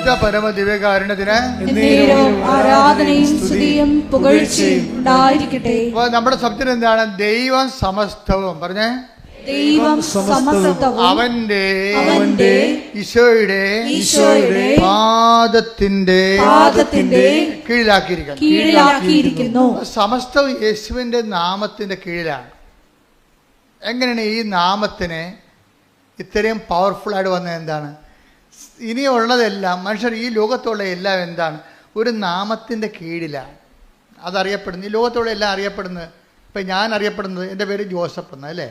പരിശുദ്ധ പരമ ദിവ്യകാരുണ്യത്തിന് ആരാധനയും സ്തുതിയും പുകഴ്ചയും ഉണ്ടായിരിക്കട്ടെ. നമ്മുടെ സബ്ജക്ട് എന്താണ്? ദൈവം സമസ്തവും. പറഞ്ഞേ, ദൈവം സമസ്തവും അവന്റെ ഈശോയുടെ പാദത്തിന്റെ കീഴിലാക്കിയിരിക്കുന്നു. സമസ്തവും യേശുവിന്റെ നാമത്തിന്റെ കീഴിലാണ്. എങ്ങനെയാണ് ഈ നാമത്തിന് ഇത്രയും പവർഫുൾ ആയിട്ട് വന്നത്? എന്താണ്? ഇനിയുള്ളതെല്ലാം മനുഷ്യർ ഈ ലോകത്തുള്ള എല്ലാം എന്താണ്? ഒരു നാമത്തിൻ്റെ കീഴിലാണ് അതറിയപ്പെടുന്നത്. ഈ ലോകത്തുള്ള എല്ലാം അറിയപ്പെടുന്നത്. ഇപ്പം ഞാൻ അറിയപ്പെടുന്നത്, എൻ്റെ പേര് ജോസഫ് എന്ന്, അല്ലേ?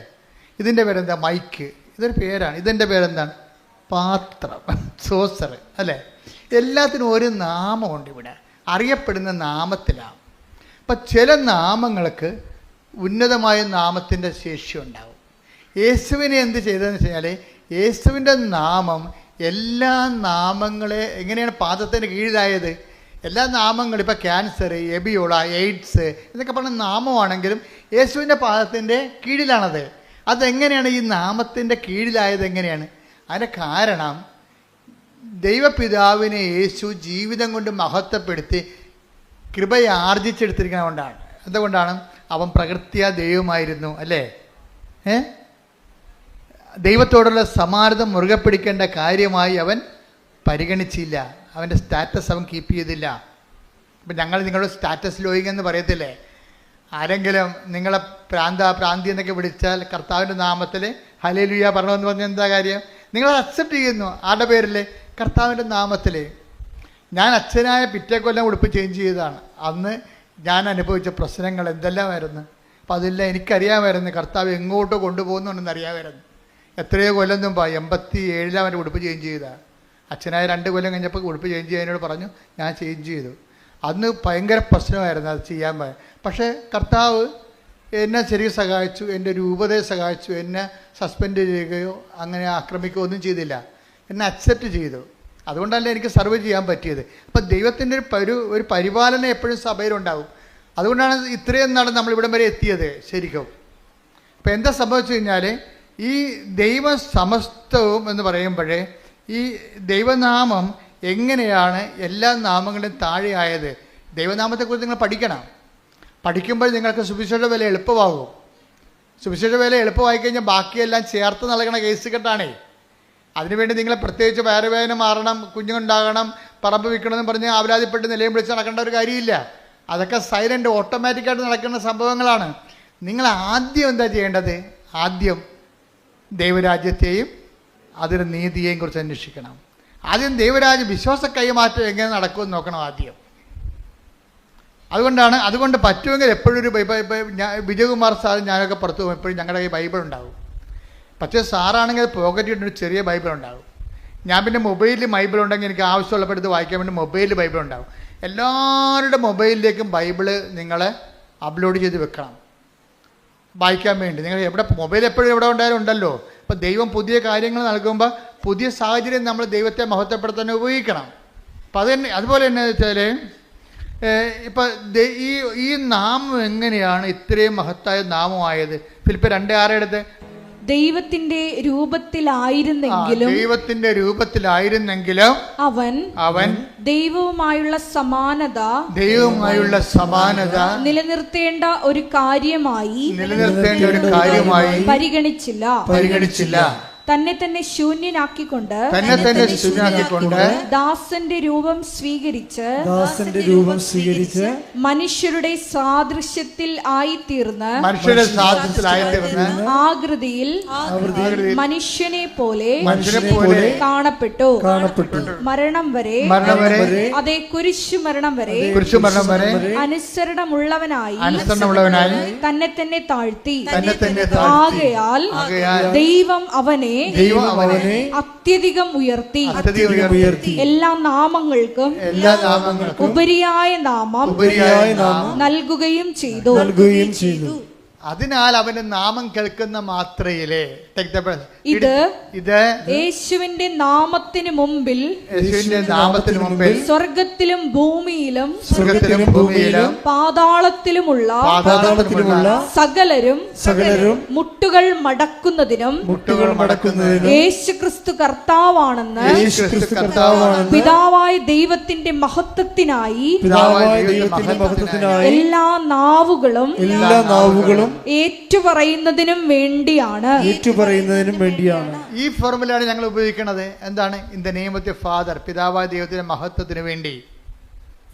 ഇതിൻ്റെ പേരെന്താ? മൈക്ക്. ഇതൊരു പേരാണ്. ഇതിൻ്റെ പേരെന്താണ്? പാത്രം, സോസർ, അല്ലേ? എല്ലാത്തിനും ഒരു നാമമുണ്ട്. ഇവിടെ അറിയപ്പെടുന്ന നാമത്തിലാണ്. അപ്പം ചില നാമങ്ങൾക്ക് ഉന്നതമായ നാമത്തിൻ്റെ ശേഷി ഉണ്ടാവും. യേശുവിനെ എന്ത് ചെയ്തതെന്ന് വെച്ച് കഴിഞ്ഞാൽ, യേശുവിൻ്റെ നാമം എല്ലാ നാമങ്ങളെ എങ്ങനെയാണ് പാദത്തിന് കീഴിലായത്? എല്ലാ നാമങ്ങളും, ഇപ്പോൾ ക്യാൻസർ, എബിയോള, എയ്ഡ്സ് ഇതൊക്കെ പറഞ്ഞ നാമമാണെങ്കിലും യേശുവിൻ്റെ പാദത്തിൻ്റെ കീഴിലാണത്. അതെങ്ങനെയാണ് ഈ നാമത്തിൻ്റെ കീഴിലായത്? എങ്ങനെയാണ്? അതിൻ്റെ കാരണം ദൈവപിതാവിനെ യേശു ജീവിതം കൊണ്ട് മഹത്വപ്പെടുത്തി കൃപയെ ആർജിച്ചെടുത്തിരിക്കുന്നത് കൊണ്ടാണ്. അതുകൊണ്ടാണ് അവൻ പ്രകൃത്യാ ദൈവമായിരുന്നു, അല്ലേ? ദൈവത്തോടുള്ള സമാനത മുറുകെ പിടിക്കേണ്ട കാര്യമായി അവൻ പരിഗണിച്ചില്ല. അവൻ്റെ സ്റ്റാറ്റസ് അവൻ കീപ്പ് ചെയ്തില്ല. ഇപ്പം ഞങ്ങൾ നിങ്ങളുടെ സ്റ്റാറ്റസ് ലോയികെന്ന് പറയത്തില്ലേ? ആരെങ്കിലും നിങ്ങളെ പ്രാന്തി എന്നൊക്കെ വിളിച്ചാൽ കർത്താവിൻ്റെ നാമത്തിൽ ഹല്ലേലൂയ പറയണമെന്ന് പറഞ്ഞാൽ എന്താ കാര്യം? നിങ്ങളത് അക്സെപ്റ്റ് ചെയ്യുന്നു. ആരുടെ പേരിൽ? കർത്താവിൻ്റെ നാമത്തിൽ. ഞാൻ അച്ഛനായ പിറ്റേ കൊല്ലം ഉടുപ്പ് ചേഞ്ച് ചെയ്തതാണ്. അന്ന് ഞാൻ അനുഭവിച്ച പ്രശ്നങ്ങൾ എന്തെല്ലാമായിരുന്നു. അപ്പം അതെല്ലാം എനിക്കറിയാമായിരുന്നു. കർത്താവ് എങ്ങോട്ടോ കൊണ്ടുപോകുന്നുണ്ടെന്ന് അറിയാമായിരുന്നു. എത്രയോ കൊല്ലം മുമ്പ് 87 അവൻ്റെ ഉടുപ്പ് ചേഞ്ച് ചെയ്താണ്. അച്ഛനായ 2 കൊല്ലം കഴിഞ്ഞപ്പോൾ ഉടുപ്പ് ചേഞ്ച് ചെയ്യാനോട് പറഞ്ഞു. ഞാൻ ചേഞ്ച് ചെയ്തു. അന്ന് ഭയങ്കര പ്രശ്നമായിരുന്നു അത് ചെയ്യാൻ. പക്ഷേ കർത്താവ് എന്നെ ശരിക്കും സഹായിച്ചു. എൻ്റെ രൂപതയെ സഹായിച്ചു. എന്നെ സസ്പെൻഡ് ചെയ്യുകയോ അങ്ങനെ ആക്രമിക്കുകയോ ഒന്നും ചെയ്തില്ല. എന്നെ അക്സെപ്റ്റ് ചെയ്തു. അതുകൊണ്ടല്ല എനിക്ക് സർവ് ചെയ്യാൻ പറ്റിയത്. അപ്പം ദൈവത്തിൻ്റെ ഒരു പരിപാലനം എപ്പോഴും സഭയിലുണ്ടാവും. അതുകൊണ്ടാണ് ഇത്രയും നാൾ നമ്മളിവിടം വരെ എത്തിയത് ശരിക്കും. അപ്പം എന്താ സംഭവിച്ചു കഴിഞ്ഞാൽ, ഈ ദൈവ സമസ്തവും എന്ന് പറയുമ്പോഴേ ഈ ദൈവനാമം എങ്ങനെയാണ് എല്ലാ നാമങ്ങളുടെയും താഴെയായത്? ദൈവനാമത്തെക്കുറിച്ച് നിങ്ങൾ പഠിക്കണം. പഠിക്കുമ്പോൾ നിങ്ങൾക്ക് സുവിശേഷ വില എളുപ്പമാകും. സുവിശേഷ വില എളുപ്പമായി കഴിഞ്ഞാൽ ബാക്കിയെല്ലാം ചേർത്ത് നൽകണ കേസ് കെട്ടാണേ. അതിനുവേണ്ടി നിങ്ങൾ പ്രത്യേകിച്ച് വയറുവേദന മാറണം, കുഞ്ഞുണ്ടാകണം, പറമ്പ് വിൽക്കണമെന്ന് പറഞ്ഞ് ആവലാതിപ്പെട്ട് നിലയും വിളിച്ച് നടക്കേണ്ട ഒരു കാര്യമില്ല. അതൊക്കെ സൈലൻ്റ് ഓട്ടോമാറ്റിക്കായിട്ട് നടക്കുന്ന സംഭവങ്ങളാണ്. നിങ്ങൾ ആദ്യം എന്താ ചെയ്യേണ്ടത്? ആദ്യം ദൈവരാജ്യത്തെയും അതിൻ്റെ നീതിയെയും കുറിച്ച് അന്വേഷിക്കണം. ആദ്യം ദൈവരാജ്യ വിശ്വാസ കൈമാറ്റം എങ്ങനെ നടക്കുമെന്ന് നോക്കണം ആദ്യം. അതുകൊണ്ട് പറ്റുമെങ്കിൽ എപ്പോഴും ഒരു വിജയകുമാർ സാറും ഞാനൊക്കെ പുറത്തു പോകും, എപ്പോഴും ഞങ്ങളുടെ കയ്യിൽ ബൈബിൾ ഉണ്ടാവും. പക്ഷേ സാറാണെങ്കിൽ പോക്കറ്റ് ഇട്ടൊരു ചെറിയ ബൈബിൾ ഉണ്ടാവും. ഞാൻ പിന്നെ മൊബൈലിൽ ബൈബിൾ ഉണ്ടെങ്കിൽ എനിക്ക് ആവശ്യമുള്ളപ്പോൾ എടുത്ത് വായിക്കാൻ വേണ്ടി മൊബൈലിൽ ബൈബിൾ ഉണ്ടാവും. എല്ലാവരുടെ മൊബൈലിലേക്കും ബൈബിള് നിങ്ങൾ അപ്ലോഡ് ചെയ്ത് വെക്കണം വായിക്കാൻ വേണ്ടി. നിങ്ങൾ മൊബൈൽ എപ്പോഴും എവിടെ ഉണ്ടായാലും ഉണ്ടല്ലോ. അപ്പോൾ ദൈവം പുതിയ കാര്യങ്ങൾ നൽകുമ്പോൾ പുതിയ സാഹചര്യം നമ്മൾ ദൈവത്തെ മഹത്വപ്പെടുത്താൻ ഉപയോഗിക്കണം. അപ്പം അതുപോലെ തന്നെ വെച്ചാൽ ഇപ്പം ഈ നാമം എങ്ങനെയാണ് ഇത്രയും മഹത്തായ നാമമായത്? ഫിലിപ്പ് 2:6 എടുത്ത്, ദൈവത്തിന്റെ രൂപത്തിലായിരുന്നെങ്കിലും അവൻ ദൈവവുമായുള്ള സമാനത നിലനിർത്തേണ്ട ഒരു കാര്യമായി പരിഗണിച്ചില്ല. തന്നെ തന്നെ ശൂന്യനാക്കിക്കൊണ്ട് ദാസന്റെ രൂപം സ്വീകരിച്ച് മനുഷ്യരുടെ സാദൃശ്യത്തിൽ ആയിത്തീർന്ന് ആകൃതിയിൽ മനുഷ്യനെ പോലെ കാണപ്പെട്ടു. മരണം വരെ, അതേ കുരിശുമരണം വരെ അനുസരണമുള്ളവനായി തന്നെ തന്നെ താഴ്ത്തി. ആകയാൽ ദൈവം അവനെ അത്യധികം ഉയർത്തി എല്ലാ നാമങ്ങൾക്കും ഉപരിയായ നാമം നൽകുകയും ചെയ്തു. അതിനാൽ അവന്റെ നാമം കേൾക്കുന്ന മാത്രയിലെ ഇത് യേശുവിന്റെ നാമത്തിന് മുമ്പിൽ സ്വർഗത്തിലും ഭൂമിയിലും പാതാളത്തിലുമുള്ള സകലരും മുട്ടുകൾ മടക്കുന്നതിനും യേശുക്രിസ്തു കർത്താവാണെന്ന് പിതാവായ ദൈവത്തിന്റെ മഹത്വത്തിനായി എല്ലാ നാവുകളും ഏറ്റുപറയുന്നതിനും വേണ്ടിയാണ്. ഈ ഫോർമുലയാണ് ഞങ്ങൾ ഉപയോഗിക്കുന്നത്. എന്താണ്? In the name of the father, പിതാവായ ദൈവത്തിന്റെ മഹത്വത്തിന് വേണ്ടി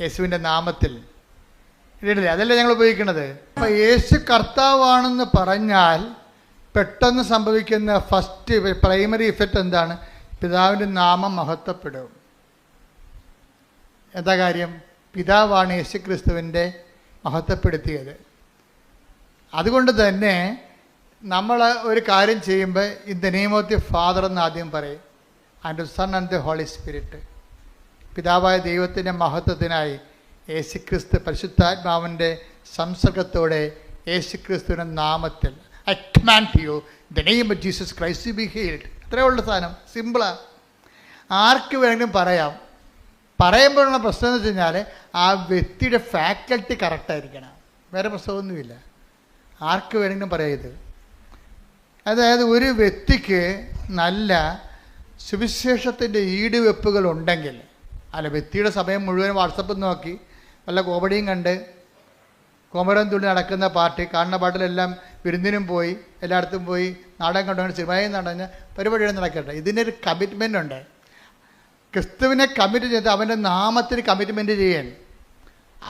യേശുവിന്റെ നാമത്തിൽ ഇടല്ലേ, അതല്ലേ ഞങ്ങൾ ഉപയോഗിക്കുന്നത്. അപ്പൊ യേശു കർത്താവാണെന്ന് പറഞ്ഞാൽ പെട്ടെന്ന് സംഭവിക്കുന്ന ഫസ്റ്റ് പ്രൈമറി ഇഫക്റ്റ് എന്താണ്? പിതാവിൻ്റെ നാമം മഹത്വപ്പെടും. എന്താ കാര്യം? പിതാവാണ് യേശു ക്രിസ്തുവിൻ്റെ മഹത്വപ്പെടുത്തിയത്. അതുകൊണ്ട് തന്നെ നമ്മൾ ഒരു കാര്യം ചെയ്യുമ്പോൾ in the name of the father എന്ന് ആദ്യം പറയും, and son and the holy spirit. പിതാവായ ദൈവത്തിൻ്റെ മഹത്വത്തിനായി യേശുക്രിസ്തു പരിശുദ്ധാത്മാവിൻ്റെ സംസർഗത്തോടെ യേശുക്രിസ്തുവിൻ്റെ നാമത്തിൽ I command you the name of Jesus Christ be healed. അത്രയേ ഉള്ള സാധനം, സിമ്പിളാണ്. ആർക്ക് വേണമെങ്കിലും പറയാം. പറയുമ്പോഴുള്ള പ്രശ്നം എന്ന് വെച്ച് കഴിഞ്ഞാൽ ആ വ്യക്തിയുടെ ഫാക്കൽറ്റി കറക്റ്റായിരിക്കണം, വേറെ പ്രശ്നമൊന്നുമില്ല. ആർക്ക് വേണമെങ്കിലും പറയാം ഇത്. അതായത് ഒരു വ്യക്തിക്ക് നല്ല സുവിശേഷത്തിൻ്റെ ഈടുവെപ്പുകൾ ഉണ്ടെങ്കിൽ, അല്ല വ്യക്തിയുടെ സമയം മുഴുവൻ വാട്സപ്പിൽ നോക്കി വല്ല കോമഡിയും കണ്ട് കോമരം തുള്ളി നടക്കുന്ന പാർട്ടി കാണുന്ന പാട്ടിലെല്ലാം വിരുന്നിനും പോയി എല്ലായിടത്തും പോയി നാടകം കണ്ടുകൊണ്ട് സിനിമയും നടഞ്ഞ പരിപാടികൾ നടക്കട്ടെ. ഇതിനൊരു കമ്മിറ്റ്മെൻ്റ് ഉണ്ട്. ക്രിസ്തുവിനെ കമ്മിറ്റ് ചെയ്ത് അവൻ്റെ നാമത്തിന് കമ്മിറ്റ്മെൻറ്റ് ചെയ്യാൻ,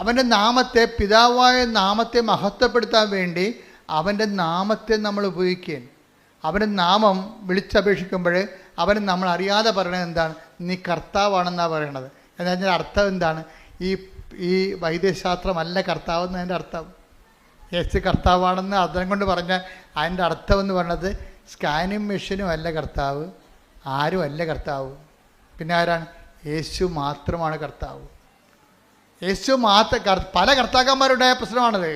അവൻ്റെ നാമത്തെ, പിതാവായ നാമത്തെ മഹത്വപ്പെടുത്താൻ വേണ്ടി അവൻ്റെ നാമത്തെ നമ്മൾ ഉപയോഗിക്കുകയും അവൻ്റെ നാമം വിളിച്ചപേക്ഷിക്കുമ്പോൾ അവന് നമ്മൾ അറിയാതെ പറയണത് എന്താണ്? നീ കർത്താവാണെന്നാണ് പറയണത്. എന്നതിൻ്റെ അർത്ഥം എന്താണ്? ഈ വൈദ്യശാസ്ത്രമല്ല കർത്താവ് എന്നതിൻ്റെ അർത്ഥം. യേശു കർത്താവാണെന്ന് അർത്ഥം കൊണ്ട് പറഞ്ഞാൽ അതിൻ്റെ അർത്ഥം എന്ന് പറയുന്നത് സ്കാനിങ് മെഷീനും അല്ല കർത്താവ്, ആരും അല്ല കർത്താവ്. പിന്നെ ആരാണ്? യേശു മാത്രമാണ് കർത്താവ്. യേശു മാത്രം. പല കർത്താക്കന്മാരുണ്ടായ പ്രശ്നമാണത്.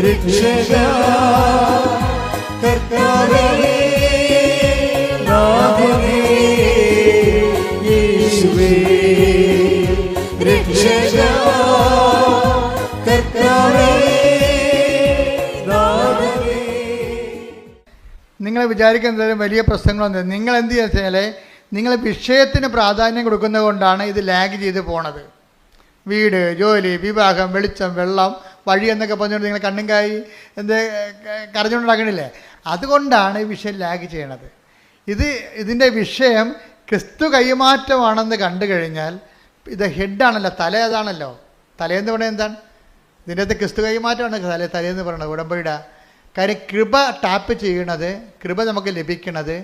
രക്ഷകാ കർത്താവേ നാഥനേ യേശുവേ രക്ഷകാ കർത്താവേ നാഥനേ. നിങ്ങൾ വിചാരിക്കുന്നത് വലിയ പ്രശ്നങ്ങളൊന്നും. നിങ്ങൾ എന്ത് ചെയ്യുക, നിങ്ങൾ വിഷയത്തിന് പ്രാധാന്യം കൊടുക്കുന്നത് കൊണ്ടാണ് ഇത് ലാഗ് ചെയ്ത് പോണത്. വീട്, ജോലി, വിവാഹം, വെളിച്ചം, വെള്ളം, വഴി എന്നൊക്കെ പറഞ്ഞുകൊണ്ട് നിങ്ങൾ കണ്ണും കായി കരഞ്ഞുകൊണ്ട് നടക്കണില്ലേ? അതുകൊണ്ടാണ് ഈ വിഷയം ലാഗ് ചെയ്യണത്. ഇതിൻ്റെ വിഷയം ക്രിസ്തു കൈമാറ്റമാണെന്ന് കണ്ടു കഴിഞ്ഞാൽ ഇത് ഹെഡാണല്ലോ, തല അതാണല്ലോ. തലേന്ന് പറയുന്നത് എന്താണ്? ഇതിൻ്റെ അകത്ത് ക്രിസ്തു കൈമാറ്റമാണ് തലേന്ന് പറയണത്, ഉടമ്പടിയുടെ കാര്യം. കൃപ ടാപ്പ് ചെയ്യണത്, കൃപ നമുക്ക് ലഭിക്കണത്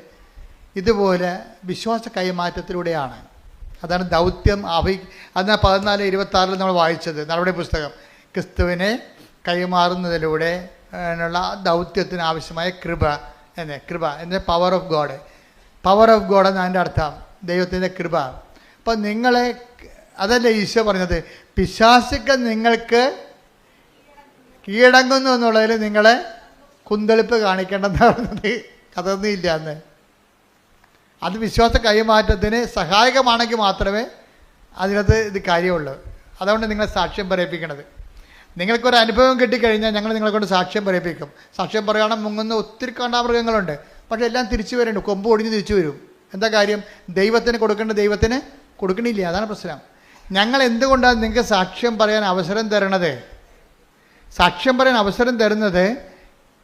ഇതുപോലെ വിശ്വാസ കൈമാറ്റത്തിലൂടെയാണ്. അതാണ് ദൗത്യം. അതാണ് 14:26 നമ്മൾ വായിച്ചത് നടപടി പുസ്തകം. ക്രിസ്തുവിനെ കൈമാറുന്നതിലൂടെ ഉള്ള ദൗത്യത്തിന് ആവശ്യമായ കൃപ എന്ന power of God. Power of God എന്നാണ് അതിൻ്റെ അർത്ഥം, ദൈവത്തിൻ്റെ കൃപ. അപ്പം നിങ്ങളെ, അതല്ലേ ഈശോ പറഞ്ഞത്, പിശാചുക്കൾ നിങ്ങൾക്ക് കീഴടങ്ങുന്നു എന്നുള്ളതിൽ നിങ്ങളെ കുന്തളിപ്പ് കാണിക്കേണ്ടെന്ന് പറഞ്ഞത്. അതൊന്നും ഇല്ല അന്ന്. അത് വിശ്വാസ കൈമാറ്റത്തിന് സഹായകമാണെങ്കിൽ മാത്രമേ അതിനകത്ത് ഇത് കാര്യമുള്ളൂ. അതുകൊണ്ട് നിങ്ങളെ സാക്ഷ്യം പറയിപ്പിക്കണത്. നിങ്ങൾക്കൊരു അനുഭവം കിട്ടിക്കഴിഞ്ഞാൽ ഞങ്ങൾ നിങ്ങളെ കൊണ്ട് സാക്ഷ്യം പറയിപ്പിക്കും. സാക്ഷ്യം പറയാനും മുങ്ങുന്ന ഒത്തിരി കാണ്ടാമൃഗങ്ങളുണ്ട്, പക്ഷേ എല്ലാം തിരിച്ചു വരുന്നുണ്ട്. കൊമ്പ് ഒടിഞ്ഞ് തിരിച്ചു വരും. എന്താ കാര്യം? ദൈവത്തിന് കൊടുക്കേണ്ട ദൈവത്തിന് കൊടുക്കണില്ല. അതാണ് പ്രശ്നം. ഞങ്ങൾ എന്തുകൊണ്ടാണ് നിങ്ങൾക്ക് സാക്ഷ്യം പറയാൻ അവസരം തരണത്? സാക്ഷ്യം പറയാൻ അവസരം തരുന്നത്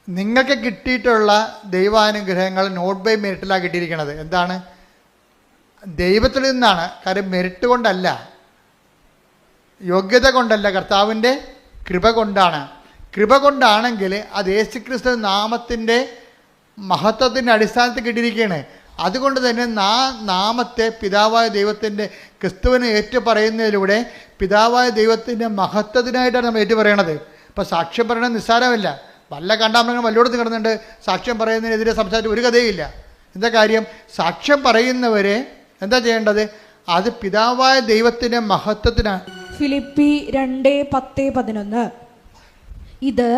നിങ്ങൾക്ക് കിട്ടിയിട്ടുള്ള ദൈവാനുഗ്രഹങ്ങൾ നോട്ട് ബൈ മെറിറ്റിലാണ് കിട്ടിയിരിക്കുന്നത്. എന്താണ്? ദൈവത്തിൽ നിന്നാണ്. കാര്യം മെറിറ്റ് കൊണ്ടല്ല, യോഗ്യത കൊണ്ടല്ല, കർത്താവിൻ്റെ കൃപ കൊണ്ടാണ്. കൃപ കൊണ്ടാണെങ്കിൽ അത് യേശുക്രിസ്തു നാമത്തിൻ്റെ മഹത്വത്തിൻ്റെ അടിസ്ഥാനത്തിൽ കിട്ടിയിരിക്കുകയാണ്. അതുകൊണ്ട് തന്നെ നാമത്തെ പിതാവായ ദൈവത്തിൻ്റെ ക്രിസ്തുവിനെ ഏറ്റുപറയുന്നതിലൂടെ പിതാവായ ദൈവത്തിൻ്റെ മഹത്വത്തിനായിട്ടാണ് നമ്മൾ ഏറ്റുപറയണത്. ഇപ്പോൾ സാക്ഷ്യം പറയണത് നിസ്സാരമല്ല. വല്ല കണ്ടാമൃഗം വല്ലോടത്തും കിടന്നുണ്ട് സാക്ഷ്യം പറയുന്നതിനെതിരെ സംസാരിച്ച് ഒരു കഥയില്ല. എന്താ കാര്യം? സാക്ഷ്യം പറയുന്നവരെ എന്താ ചെയ്യേണ്ടത്? അത് പിതാവായ ദൈവത്തിൻ്റെ മഹത്വത്തിനാണ്. ഫിലിപ്പി 2:10-11 ഇത്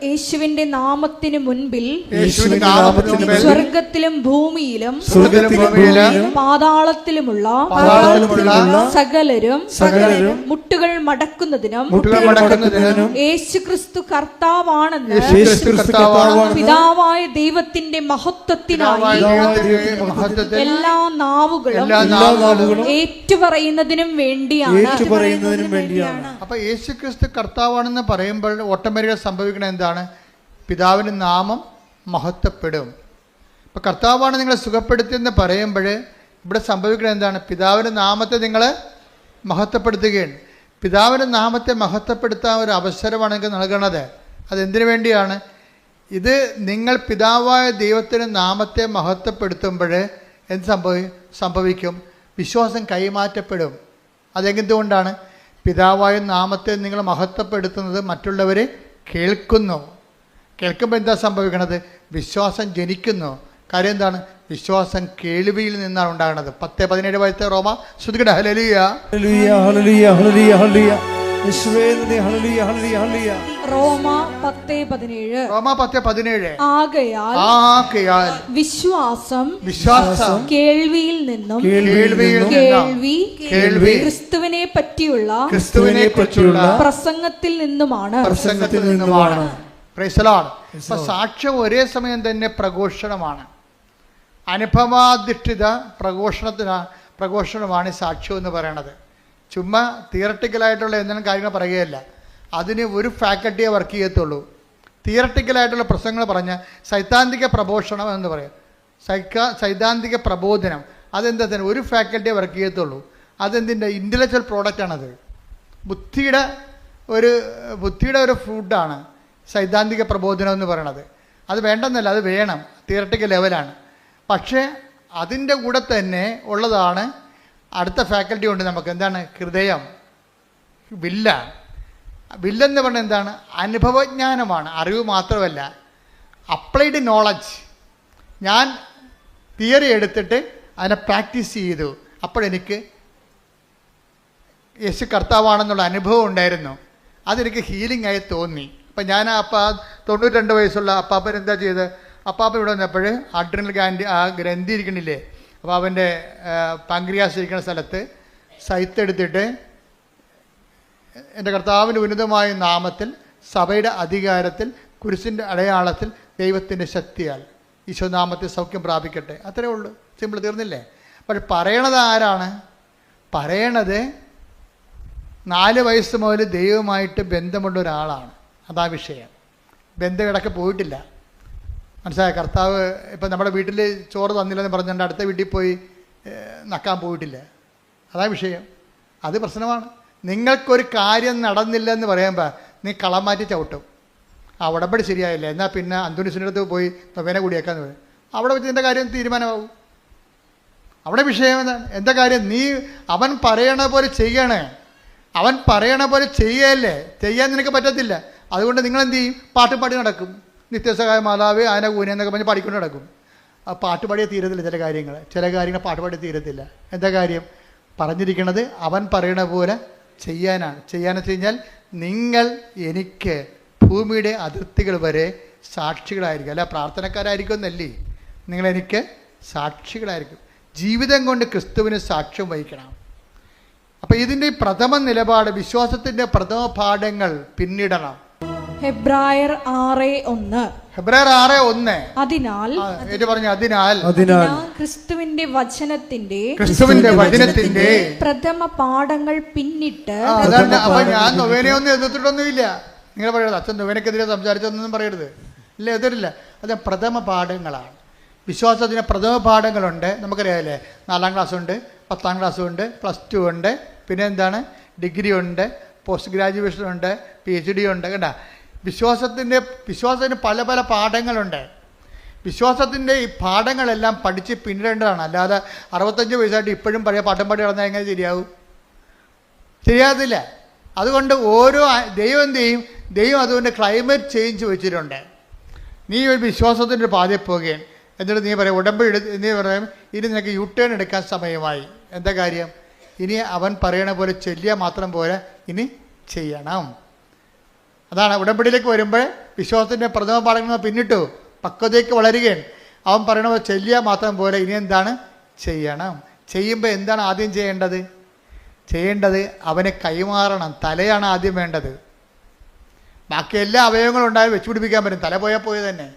യേശുവിന്റെ നാമത്തിന് മുൻപിൽ സ്വർഗത്തിലും ഭൂമിയിലും പാതാളത്തിലുമുള്ള സകലരും മുട്ടുകൾ മടക്കുന്നതിനും യേശുക്രിസ്തു കർത്താവാണെന്ന് പിതാവായ ദൈവത്തിന്റെ മഹത്വത്തിനായി എല്ലാ നാവുകളും ഏറ്റുപറയുന്നതിനും വേണ്ടിയാണ്. അപ്പൊ യേശുക്രിസ്തു കർത്താവാണെന്ന് പറയുമ്പോൾ ഓട്ടോമാറ്റിക്കായി സംഭവിക്കണ എന്താണ്? പിതാവിൻ്റെ നാമം മഹത്വപ്പെടും. ഇപ്പം കർത്താവാണ് നിങ്ങളെ സുഖപ്പെടുത്തിയെന്ന് പറയുമ്പോൾ ഇവിടെ സംഭവിക്കുന്നത് എന്താണ്? പിതാവിൻ്റെ നാമത്തെ നിങ്ങൾ മഹത്വപ്പെടുത്തുകയാണ്. പിതാവിൻ്റെ നാമത്തെ മഹത്വപ്പെടുത്താൻ ഒരു അവസരമാണ് നിങ്ങൾക്ക് നൽകണത്. അതെന്തിനു വേണ്ടിയാണ്? ഇത് നിങ്ങൾ പിതാവായ ദൈവത്തിൻ്റെ നാമത്തെ മഹത്വപ്പെടുത്തുമ്പോൾ എന്ത് സംഭവിക്കും? വിശ്വാസം കൈമാറ്റപ്പെടും. അതെന്തുകൊണ്ടാണ്? പിതാവായ നാമത്തെ നിങ്ങൾ മഹത്വപ്പെടുത്തുന്നത് മറ്റുള്ളവർ കേൾക്കുമ്പോൾ എന്താ സംഭവിക്കണത്? വിശ്വാസം ജനിക്കുന്നു. കാര്യം എന്താണ്? വിശ്വാസം കേൾവിയിൽ നിന്നാണ് ഉണ്ടാകുന്നത്. 10:17 റോമ ശ്രുതികട ഹല്ലേലൂയ ഹല്ലേലൂയ ഹല്ലേലൂയ ഹല്ലേലൂയ റോമ 10:17 ആകയാൽ വിശ്വാസം കേൾവിയിൽ നിന്നും കേൾവി ക്രിസ്തുവിനെ പറ്റിയുള്ള പ്രസംഗത്തിൽ നിന്നുമാണ്. സാക്ഷ്യം ഒരേ സമയം തന്നെ പ്രഘോഷണമാണ്. അനുഭവാധിഷ്ഠിത പ്രഘോഷണമാണ് സാക്ഷ്യം എന്ന് പറയണത്. ചുമ്മാ തിയറട്ടിക്കലായിട്ടുള്ള എന്തെങ്കിലും കാര്യങ്ങൾ പറയുകയല്ല. അതിന് ഒരു ഫാക്കൽറ്റിയെ വർക്ക് ചെയ്യത്തുള്ളൂ. തിയറട്ടിക്കലായിട്ടുള്ള പ്രസംഗങ്ങൾ പറഞ്ഞാൽ സൈദ്ധാന്തിക പ്രഘോഷണം എന്ന് പറയും. സൈദ്ധാന്തിക പ്രബോധനം അതെന്താ തന്നെ ഒരു ഫാക്കൽറ്റിയെ വർക്ക് ചെയ്യത്തുള്ളൂ. അതെന്തിൻ്റെ ഇൻ്റലക്ച്വൽ പ്രോഡക്റ്റാണത്. ബുദ്ധിയുടെ ഒരു ഫുഡാണ് സൈദ്ധാന്തിക പ്രബോധനം എന്ന് പറയണത്. അത് വേണ്ടെന്നല്ല, അത് വേണം, തിയറട്ടിക്കൽ ലെവലാണ്. പക്ഷേ അതിൻ്റെ കൂടെ തന്നെ ഉള്ളതാണ് അടുത്ത ഫാക്കൽറ്റി ഉണ്ട് നമുക്ക്. എന്താണ്? ഹൃദയം, വില്ലെന്ന് പറഞ്ഞാൽ എന്താണ്? അനുഭവജ്ഞാനമാണ്. അറിവ് മാത്രമല്ല, അപ്ലൈഡ് നോളജ്. ഞാൻ തിയറി എടുത്തിട്ട് അതിനെ പ്രാക്ടീസ് ചെയ്തു. അപ്പോഴെനിക്ക് യേശു കർത്താവാണെന്നുള്ള അനുഭവം ഉണ്ടായിരുന്നു. അതെനിക്ക് ഹീലിംഗ് ആയി തോന്നി. അപ്പം ഞാൻ 92 വയസ്സുള്ള അപ്പാപ്പൻ എന്താ ചെയ്ത്? അപ്പാപ്പൻ ഇവിടെ വന്നപ്പോൾ അഡ്രിനൽ ഗ്രന്ഥി ഇരിക്കണില്ലേ, അപ്പോൾ അവൻ്റെ പാങ്ക്രിയാസ് ഇരിക്കുന്ന സ്ഥലത്ത് സൈത്തെടുത്തിട്ട് എൻ്റെ കർത്താവിൻ്റെ ഉന്നതമായ നാമത്തിൽ സഭയുടെ അധികാരത്തിൽ കുരിശിൻ്റെ അടയാളത്തിൽ ദൈവത്തിൻ്റെ ശക്തിയാൽ ഈശോനാമത്തിൽ സൗഖ്യം പ്രാപിക്കട്ടെ. അത്രേ ഉള്ളൂ. സിമ്പിൾ, തീർന്നില്ലേ? പക്ഷെ പറയണത് ആരാണ്? പറയണത് 4 വയസ്സ് മുതൽ ദൈവമായിട്ട് ബന്ധമുള്ള ഒരാളാണ്. അതാ വിഷയം. ബന്ധമിടക്ക് പോയിട്ടില്ല. മനസ്സിലായ? കർത്താവ് ഇപ്പം നമ്മുടെ വീട്ടിൽ ചോറ് തന്നില്ലെന്ന് പറഞ്ഞുകൊണ്ട് അടുത്ത വീട്ടിൽ പോയി നക്കാൻ പോയിട്ടില്ല. അതാ വിഷയം. അത് പ്രശ്നമാണ്. നിങ്ങൾക്കൊരു കാര്യം നടന്നില്ലെന്ന് പറയുമ്പോൾ നീ കളം മാറ്റി ചവിട്ടും. ഉടമ്പടി ശരിയായില്ല, എന്നാൽ പിന്നെ അന്തോണീസിൻ്റെ അടുത്ത് പോയി നൊവേന കൂടിയേക്കാന്ന് പറയും. അവിടെ വെച്ച് നിൻ്റെ കാര്യം തീരുമാനമാവും. അവിടെ വിഷയം എന്താണ്? എന്താ കാര്യം? നീ അവൻ പറയണ പോലെ ചെയ്യണേ. അവൻ പറയണ പോലെ ചെയ്യല്ലേ, ചെയ്യാൻ നിനക്ക് പറ്റത്തില്ല. അതുകൊണ്ട് നിങ്ങളെന്ത് ചെയ്യും? പാട്ട് പാടി നടക്കും. നിത്യസഹായ മാതാവ് ആന കൂന എന്നൊക്കെ പറഞ്ഞ് പാടിക്കൊണ്ട് നടക്കും. ആ പാട്ടുപാടിയെ തീരത്തില്ല. ചില കാര്യങ്ങൾ പാട്ടുപാടി തീരത്തില്ല. എന്താ കാര്യം? പറഞ്ഞിരിക്കണത് അവൻ പറയണ പോലെ ചെയ്യാനെന്ന് വെച്ച് കഴിഞ്ഞാൽ നിങ്ങൾ എനിക്ക് ഭൂമിയുടെ അതിർത്തികൾ വരെ സാക്ഷികളായിരിക്കും. അല്ല പ്രാർത്ഥനക്കാരായിരിക്കും എന്നല്ലേ, നിങ്ങളെനിക്ക് സാക്ഷികളായിരിക്കും. ജീവിതം കൊണ്ട് ക്രിസ്തുവിന് സാക്ഷ്യം വഹിക്കണം. അപ്പം ഇതിൻ്റെ പ്രഥമ നിലപാട്, വിശ്വാസത്തിൻ്റെ പ്രഥമ പാഠങ്ങൾ പിന്നിടണം. ഹെബ്രായർ 6:1 അതിനാൽ ക്രിസ്തുവിന്റെ വചനത്തിന്റെ പ്രഥമ പാഠങ്ങൾ പിന്നിട്ട്. അപ്പൊ ഞാൻ നൊവേനയൊന്നും എതിർത്തിട്ടൊന്നുമില്ല. നിങ്ങൾ പറയരുത് അച്ഛൻ നൊവേനക്കെതിരെ സംസാരിച്ചൊന്നും പറയരുത്. ഇല്ല, എതിരില്ല. അത് പ്രഥമ പാഠങ്ങളാണ്. വിശ്വാസത്തിന് പ്രഥമ പാഠങ്ങളുണ്ട്. നമുക്കറിയാമല്ലേ, 4ാം ക്ലാസ്സുണ്ട്, 10ാം ക്ലാസ്സുണ്ട്, +2 ഉണ്ട്, പിന്നെ എന്താണ്, ഡിഗ്രി ഉണ്ട്, പോസ്റ്റ് ഗ്രാജുവേഷൻ ഉണ്ട്, PhD ഉണ്ട്. കേട്ടാ, വിശ്വാസത്തിന് പല പല പാഠങ്ങളുണ്ട്. വിശ്വാസത്തിൻ്റെ ഈ പാഠങ്ങളെല്ലാം പഠിച്ച് പിന്നിടേണ്ടതാണ്. അല്ലാതെ 65 വയസ്സായിട്ട് ഇപ്പോഴും പഴയ പാഠം പാടി നടന്നാൽ എങ്ങനെ ശരിയാവും? ശരിയാകത്തില്ല. അതുകൊണ്ട് ഓരോ ദൈവം എന്ത് ചെയ്യും? ദൈവം അതുകൊണ്ട് ക്ലൈമറ്റ് ചേഞ്ച് വെച്ചിട്ടുണ്ട്. നീ ഒരു വിശ്വാസത്തിൻ്റെ ഒരു പാതയിൽ പോവുകയാണ്, എന്നിട്ട് നീ പറയും ഉടമ്പടി നീ പറയും ഇനി നിനക്ക് യു ടേൺ എടുക്കാൻ സമയമായി. എന്താ കാര്യം? ഇനി അവൻ പറയണ പോലെ ചെല്ലിയാൽ മാത്രം പോലെ ഇനി ചെയ്യണം. അതാണ് ഉടമ്പടിയിലേക്ക് വരുമ്പോൾ വിശ്വാസത്തിൻ്റെ പ്രഥമ പാഠങ്ങൾ പിന്നിട്ടു പക്വതയ്ക്ക് വളരുകയാണ്. അവൻ പറയണ പോലെ ചെല്ലിയാൽ മാത്രം പോലെ ഇനി എന്താണ് ചെയ്യണം. ചെയ്യുമ്പോൾ എന്താണ് ആദ്യം ചെയ്യേണ്ടത്? അവനെ കൈമാറണം. തലയാണ് ആദ്യം വേണ്ടത്. ബാക്കി എല്ലാ അവയവങ്ങളും ഉണ്ടായാലും വെച്ച് പിടിപ്പിക്കാൻ പറ്റും. തല പോയാൽ പോയി തന്നെ.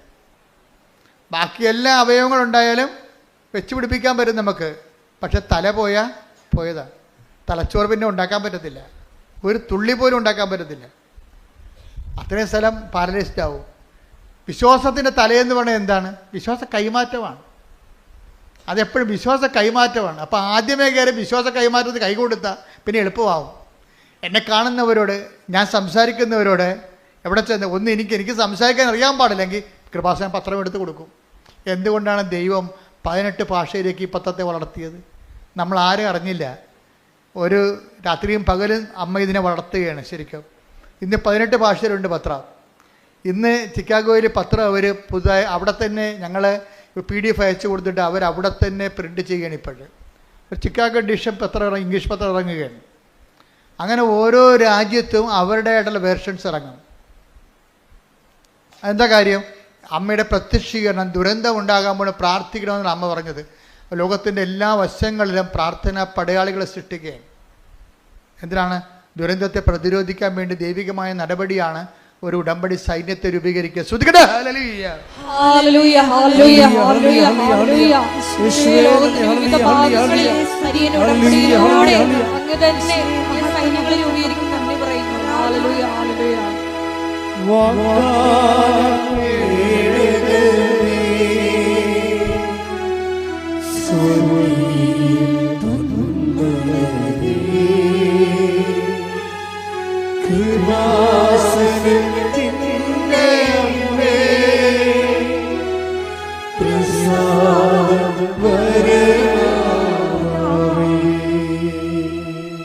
ബാക്കി എല്ലാ അവയവങ്ങളുണ്ടായാലും വെച്ച് പിടിപ്പിക്കാൻ പറ്റും നമുക്ക്. പക്ഷെ തല പോയാൽ പോയതാണ്. തലച്ചോറ് പിന്നെ ഉണ്ടാക്കാൻ പറ്റത്തില്ല. ഒരു തുള്ളി പോലും ഉണ്ടാക്കാൻ പറ്റത്തില്ല. അത്രയും സ്ഥലം പാരലൈസ്ഡ് ആവും. വിശ്വാസത്തിൻ്റെ തലയെന്ന് പറഞ്ഞാൽ എന്താണ്? വിശ്വാസ കൈമാറ്റമാണ്. അതെപ്പോഴും വിശ്വാസ കൈമാറ്റമാണ്. അപ്പോൾ ആദ്യമേ കയറി വിശ്വാസ കൈമാറ്റത്തിൽ കൈ കൊടുത്താൽ പിന്നെ എളുപ്പമാവും. എന്നെ കാണുന്നവരോട്, ഞാൻ സംസാരിക്കുന്നവരോട് എവിടെ ചെന്ന് എനിക്ക് സംസാരിക്കാൻ അറിയാൻ പാടില്ലെങ്കിൽ കൃപാസനം പത്രം എടുത്ത് കൊടുക്കും. എന്തുകൊണ്ടാണ് ദൈവം 18 ഭാഷയിലേക്ക് ഈ പത്രത്തെ വളർത്തിയത്? നമ്മൾ ആരും അറിഞ്ഞില്ല. ഒരു രാത്രിയും പകലും അമ്മ ഇതിനെ വളർത്തുകയാണ് ശരിക്കും. ഇന്ന് 18 ഭാഷയിലുണ്ട് പത്രം. ഇന്ന് ചിക്കാഗോയിൽ പത്രം അവർ പുതുതായി അവിടെ തന്നെ ഞങ്ങൾ PDF അയച്ചു കൊടുത്തിട്ട് അവിടെ തന്നെ പ്രിൻ്റ് ചെയ്യുകയാണ്. ഇപ്പോഴും ഒരു ചിക്കാഗോ എഡിഷൻ പത്രം ഇംഗ്ലീഷ് പത്രം ഇറങ്ങുകയാണ്. അങ്ങനെ ഓരോ രാജ്യത്തും അവരുടേതായിട്ടുള്ള വേർഷൻസ് ഇറങ്ങും. എന്താ കാര്യം? അമ്മയുടെ പ്രത്യക്ഷീകരണം, ദുരന്തം ഉണ്ടാകാൻ പ്രാർത്ഥിക്കണമെന്നാണ് അമ്മ പറഞ്ഞത്. ലോകത്തിൻ്റെ എല്ലാ വശങ്ങളിലും പ്രാർത്ഥന പടയാളികളെ സൃഷ്ടിക്കുകയാണ്. എന്തിനാണ്? ദുരന്തത്തെ പ്രതിരോധിക്കാൻ വേണ്ടി ദൈവികമായ നടപടിയാണ് ഒരു ഉടമ്പടി സൈന്യത്തെ രൂപീകരിക്കുക.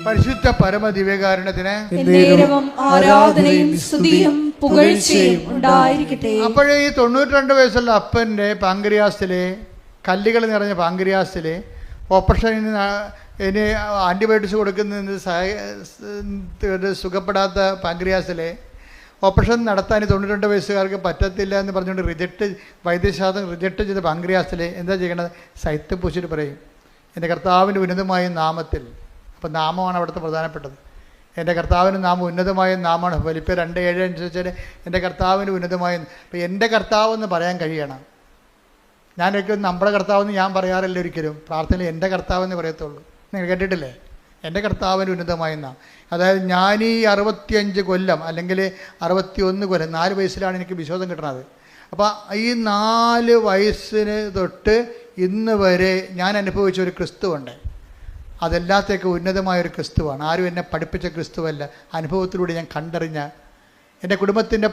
പരിശുദ്ധ പരമദിവ്യകാരുണ്യത്തിന് ആരാധനയും സ്തുതിയും പുകഴ്ചയും ഉണ്ടായിരിക്കട്ടെ. അപ്പോഴേ ഈ 92 വയസ്സുള്ള അപ്പൻ്റെ പാങ്ക്രിയാസിലെ കല്ലുകൾ നിറഞ്ഞ പാങ്ക്രിയാസിലെ ഓപ്പറേഷൻ ഇനി ആൻറ്റിബയോട്ടിക്സ് കൊടുക്കുന്നതിന് സുഖപ്പെടാത്ത പാങ്ക്രിയാസിലെ ഓപ്പറേഷൻ നടത്താൻ 92 വയസ്സുകാർക്ക് പറ്റത്തില്ല എന്ന് പറഞ്ഞുകൊണ്ട് വൈദ്യശാസ്ത്രം റിജക്റ്റ് ചെയ്ത പാങ്ക്രിയാസിലെ എന്താ ചെയ്യണത്? സൈത്ത് പൂശിട്ട് പറയും എൻ്റെ കർത്താവിൻ്റെ ഉന്നതമായ നാമത്തിൽ. അപ്പോൾ നാമമാണ് അവിടുത്തെ പ്രധാനപ്പെട്ടത്. എൻ്റെ കർത്താവിന് നാമം ഉന്നതമായ നാമമാണ്. ഫിലിപ്പിയർ 2:7 അനുസരിച്ച് എൻ്റെ കർത്താവിന് ഉന്നതമായ. അപ്പോൾ എൻ്റെ കർത്താവെന്ന് പറയാൻ കഴിയണം. ഞാനൊരിക്കലും നമ്മുടെ കർത്താവെന്ന് ഞാൻ പറയാറില്ല ഒരിക്കലും. പ്രാർത്ഥനയിൽ എൻ്റെ കർത്താവെന്ന് പറയത്തുള്ളൂ. നിങ്ങൾ കേട്ടിട്ടില്ലേ? എൻ്റെ കർത്താവിന് ഉന്നതമായ നാം. അതായത് ഞാൻ ഈ 65 കൊല്ലം അല്ലെങ്കിൽ 61 കൊല്ലം 4 വയസ്സിലാണ് എനിക്ക് വിശ്വാസം കിട്ടുന്നത്. അപ്പോൾ ഈ 4 വയസ്സിന് തൊട്ട് ഇന്ന് വരെ ഞാൻ അനുഭവിച്ച ഒരു ക്രിസ്തുവുണ്ട്. അതെല്ലാത്തേക്കും ഉന്നതമായൊരു ക്രിസ്തുവാണ്. ആരും എന്നെ പഠിപ്പിച്ച ക്രിസ്തുവല്ല. അനുഭവത്തിലൂടെ ഞാൻ കണ്ടറിഞ്ഞ എൻ്റെ കുടുംബത്തിൻ്റെ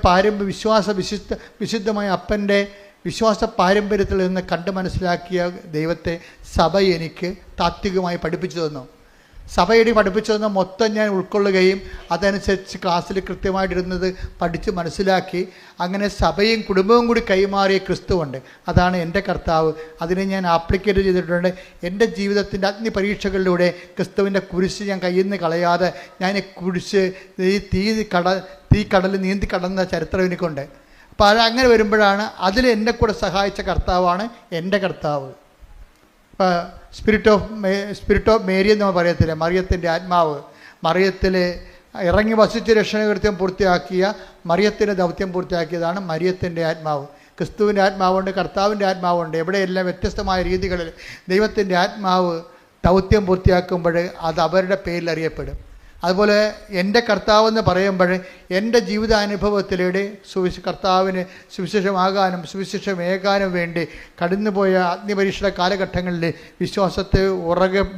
വിശുദ്ധമായ അപ്പൻ്റെ വിശ്വാസ പാരമ്പര്യത്തിൽ നിന്ന് കണ്ട് മനസ്സിലാക്കിയ ദൈവത്തെ സഭ എനിക്ക് താത്വികമായി പഠിപ്പിച്ചു തന്നു. സഭയുടെ പഠിപ്പിച്ചു തന്ന മൊത്തം ഞാൻ ഉൾക്കൊള്ളുകയും അതനുസരിച്ച് ക്ലാസ്സിൽ കൃത്യമായിട്ടിരുന്നത് പഠിച്ച് മനസ്സിലാക്കി അങ്ങനെ സഭയും കുടുംബവും കൂടി കൈമാറിയ ക്രിസ്തുവുണ്ട്. അതാണ് എൻ്റെ കർത്താവ്. അതിനെ ഞാൻ ആപ്ലിക്കേറ്റ് ചെയ്തിട്ടുണ്ട്. എൻ്റെ ജീവിതത്തിൻ്റെ അഗ്നി പരീക്ഷകളിലൂടെ ക്രിസ്തുവിൻ്റെ കുരിശ് ഞാൻ കയ്യിൽ നിന്ന് കളയാതെ ഞാൻ കുരിശ് തീ കടലിൽ നീന്തി കടന്ന ചരിത്രം എനിക്കുണ്ട്. അപ്പോൾ അതങ്ങനെ വരുമ്പോഴാണ് അതിൽ എന്നെ കൂടെ സഹായിച്ച കർത്താവാണ് എൻ്റെ കർത്താവ്. സ്പിരിറ്റ് ഓഫ് മേരി എന്ന് നമ്മൾ പറയത്തില്ല, മറിയത്തിൻ്റെ ആത്മാവ്. മറിയത്തിൽ ഇറങ്ങി വസിച്ച് രക്ഷണകൃത്യം പൂർത്തിയാക്കിയ മറിയത്തിൻ്റെ ദൗത്യം പൂർത്തിയാക്കിയതാണ് മറിയത്തിൻ്റെ ആത്മാവ്. ക്രിസ്തുവിൻ്റെ ആത്മാവുണ്ട്, കർത്താവിൻ്റെ ആത്മാവുണ്ട്. എവിടെയെല്ലാം വ്യത്യസ്തമായ രീതികളിൽ ദൈവത്തിൻ്റെ ആത്മാവ് ദൗത്യം പൂർത്തിയാക്കുമ്പോൾ അത് അവരുടെ പേരിൽ അറിയപ്പെടും. അതുപോലെ എൻ്റെ കർത്താവെന്ന് പറയുമ്പോൾ എൻ്റെ ജീവിതാനുഭവത്തിലൂടെ കർത്താവിന് സുവിശേഷമാകാനും സുവിശേഷമേകാനും വേണ്ടി കടന്നുപോയ അഗ്നിപരീക്ഷയുടെ കാലഘട്ടങ്ങളിൽ വിശ്വാസത്തെ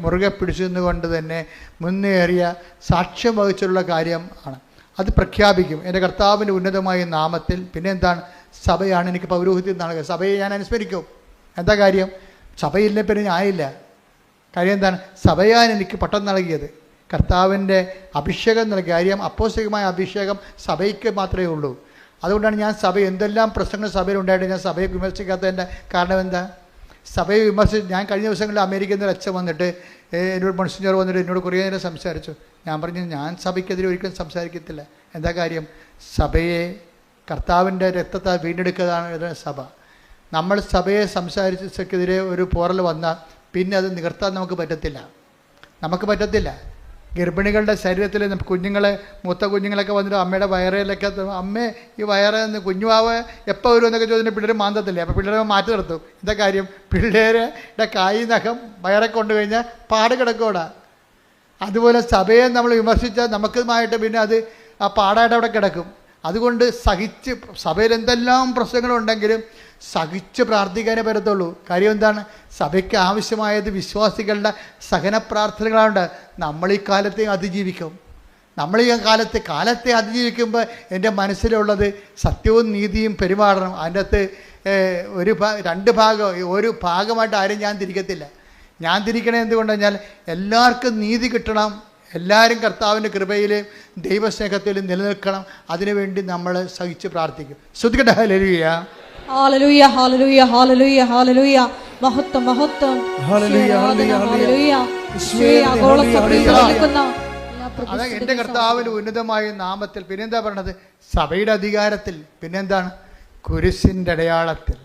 മുറുകെ പിടിച്ചുകൊണ്ട് തന്നെ മുന്നേറിയ സാക്ഷ്യം വഹിച്ചുള്ള കാര്യം ആണ്. അത് പ്രഖ്യാപിക്കും എൻ്റെ കർത്താവിൻ്റെ ഉന്നതമായ നാമത്തിൽ. പിന്നെ എന്താണ്? സഭയാണ് എനിക്ക് പൗരോഹിത്യം നൽകുക, സഭയെ ഞാൻ അനുസ്മരിക്കും. എന്താ കാര്യം? സഭയില്ലേ പിന്നെ ഞാനില്ല. കാര്യം എന്താണ്? സഭയാണ് എനിക്ക് പട്ടം നൽകിയത്, കർത്താവിൻ്റെ അഭിഷേകം നൽകിയ കാര്യം. അപ്പോസ്തലികമായ അഭിഷേകം സഭയ്ക്ക് മാത്രമേ ഉള്ളൂ. അതുകൊണ്ടാണ് ഞാൻ സഭ എന്തെല്ലാം പ്രശ്നങ്ങൾ സഭയിലുണ്ടായിട്ട് ഞാൻ സഭയെ വിമർശിക്കാത്തതിൻ്റെ കാരണം എന്താ? സഭയെ ഞാൻ കഴിഞ്ഞ ദിവസങ്ങളിൽ അമേരിക്കയിൽ നിന്ന് അച്ഛൻ വന്നിട്ട് എന്നോട് മനുഷ്യർ വന്നിട്ട് എന്നോട് കുറേ നേരം സംസാരിച്ചു. ഞാൻ പറഞ്ഞു, ഞാൻ സഭയ്ക്കെതിരെ ഒരിക്കലും സംസാരിക്കത്തില്ല. എന്താ കാര്യം? സഭയെ കർത്താവിൻ്റെ രക്തത്താൽ വീണ്ടെടുക്കുന്നതാണ് സഭ. നമ്മൾ സഭയെ സംസാരിച്ചെതിരെ ഒരു പോറൽ വന്നാൽ പിന്നെ അത് നികർത്താൻ നമുക്ക് പറ്റത്തില്ല. ഗർഭിണികളുടെ ശരീരത്തിൽ കുഞ്ഞുങ്ങളെ, മൂത്ത കുഞ്ഞുങ്ങളൊക്കെ വന്നിട്ട് അമ്മയുടെ വയറിലൊക്കെ, അമ്മേ ഈ വയറെന്ന് കുഞ്ഞുവാവ് എപ്പോൾ വരും എന്നൊക്കെ ചോദിച്ചിട്ട് പിള്ളേർ മാന്തത്തില്ലേ. അപ്പോൾ പിള്ളേരെ മാറ്റി നിർത്തും. എന്താ കാര്യം? പിള്ളേരുടെ കായ് നഖം വയറെ കൊണ്ടു കഴിഞ്ഞാൽ പാട് കിടക്കൂടാ. അതുപോലെ സഭയെ നമ്മൾ വിമർശിച്ചാൽ നമുക്കുമായിട്ട് പിന്നെ അത് ആ പാടായിട്ട് അവിടെ കിടക്കും. അതുകൊണ്ട് സഹിച്ച്, സഭയിൽ എന്തെല്ലാം പ്രശ്നങ്ങളുണ്ടെങ്കിലും സഹിച്ച് പ്രാർത്ഥിക്കാനേ പറ്റത്തുള്ളൂ. കാര്യം എന്താണ്? സഭയ്ക്ക് ആവശ്യമായത് വിശ്വാസികളുടെ സഹന പ്രാർത്ഥനകളുണ്ട്. നമ്മൾ ഈ കാലത്തെ അതിജീവിക്കും. നമ്മൾ ഈ കാലത്തെ അതിജീവിക്കുമ്പോൾ എൻ്റെ മനസ്സിലുള്ളത് സത്യവും നീതിയും പെരുമാറണം. അതിൻ്റെ അകത്ത് രണ്ട് ഭാഗം, ഒരു ഭാഗമായിട്ട് ആരും ഞാൻ തിരിക്കത്തില്ല. ഞാൻ തിരിക്കണേ എന്തുകൊണ്ടെന്ന് കഴിഞ്ഞാൽ എല്ലാവർക്കും നീതി കിട്ടണം, എല്ലാവരും കർത്താവിൻ്റെ കൃപയിലും ദൈവസ്നേഹത്തിലും നിലനിൽക്കണം. അതിനുവേണ്ടി നമ്മൾ സഹിച്ച് പ്രാർത്ഥിക്കും. ശ്രദ്ധിക്കട്ടെ. Hallelujah, hallelujah, hallelujah, hallelujah, hallelujah. മഹത്വം, മഹത്വം. Hallelujah, hallelujah. അതാ എൻ്റെ കർത്താവിൻ്റെ ഉന്നതമായ നാമത്തിൽ. പിന്നെന്താ പറയണത്? സഭയുടെ അധികാരത്തിൽ. പിന്നെന്താണ്? കുരിശിൻ്റെ അടയാളത്തിൽ.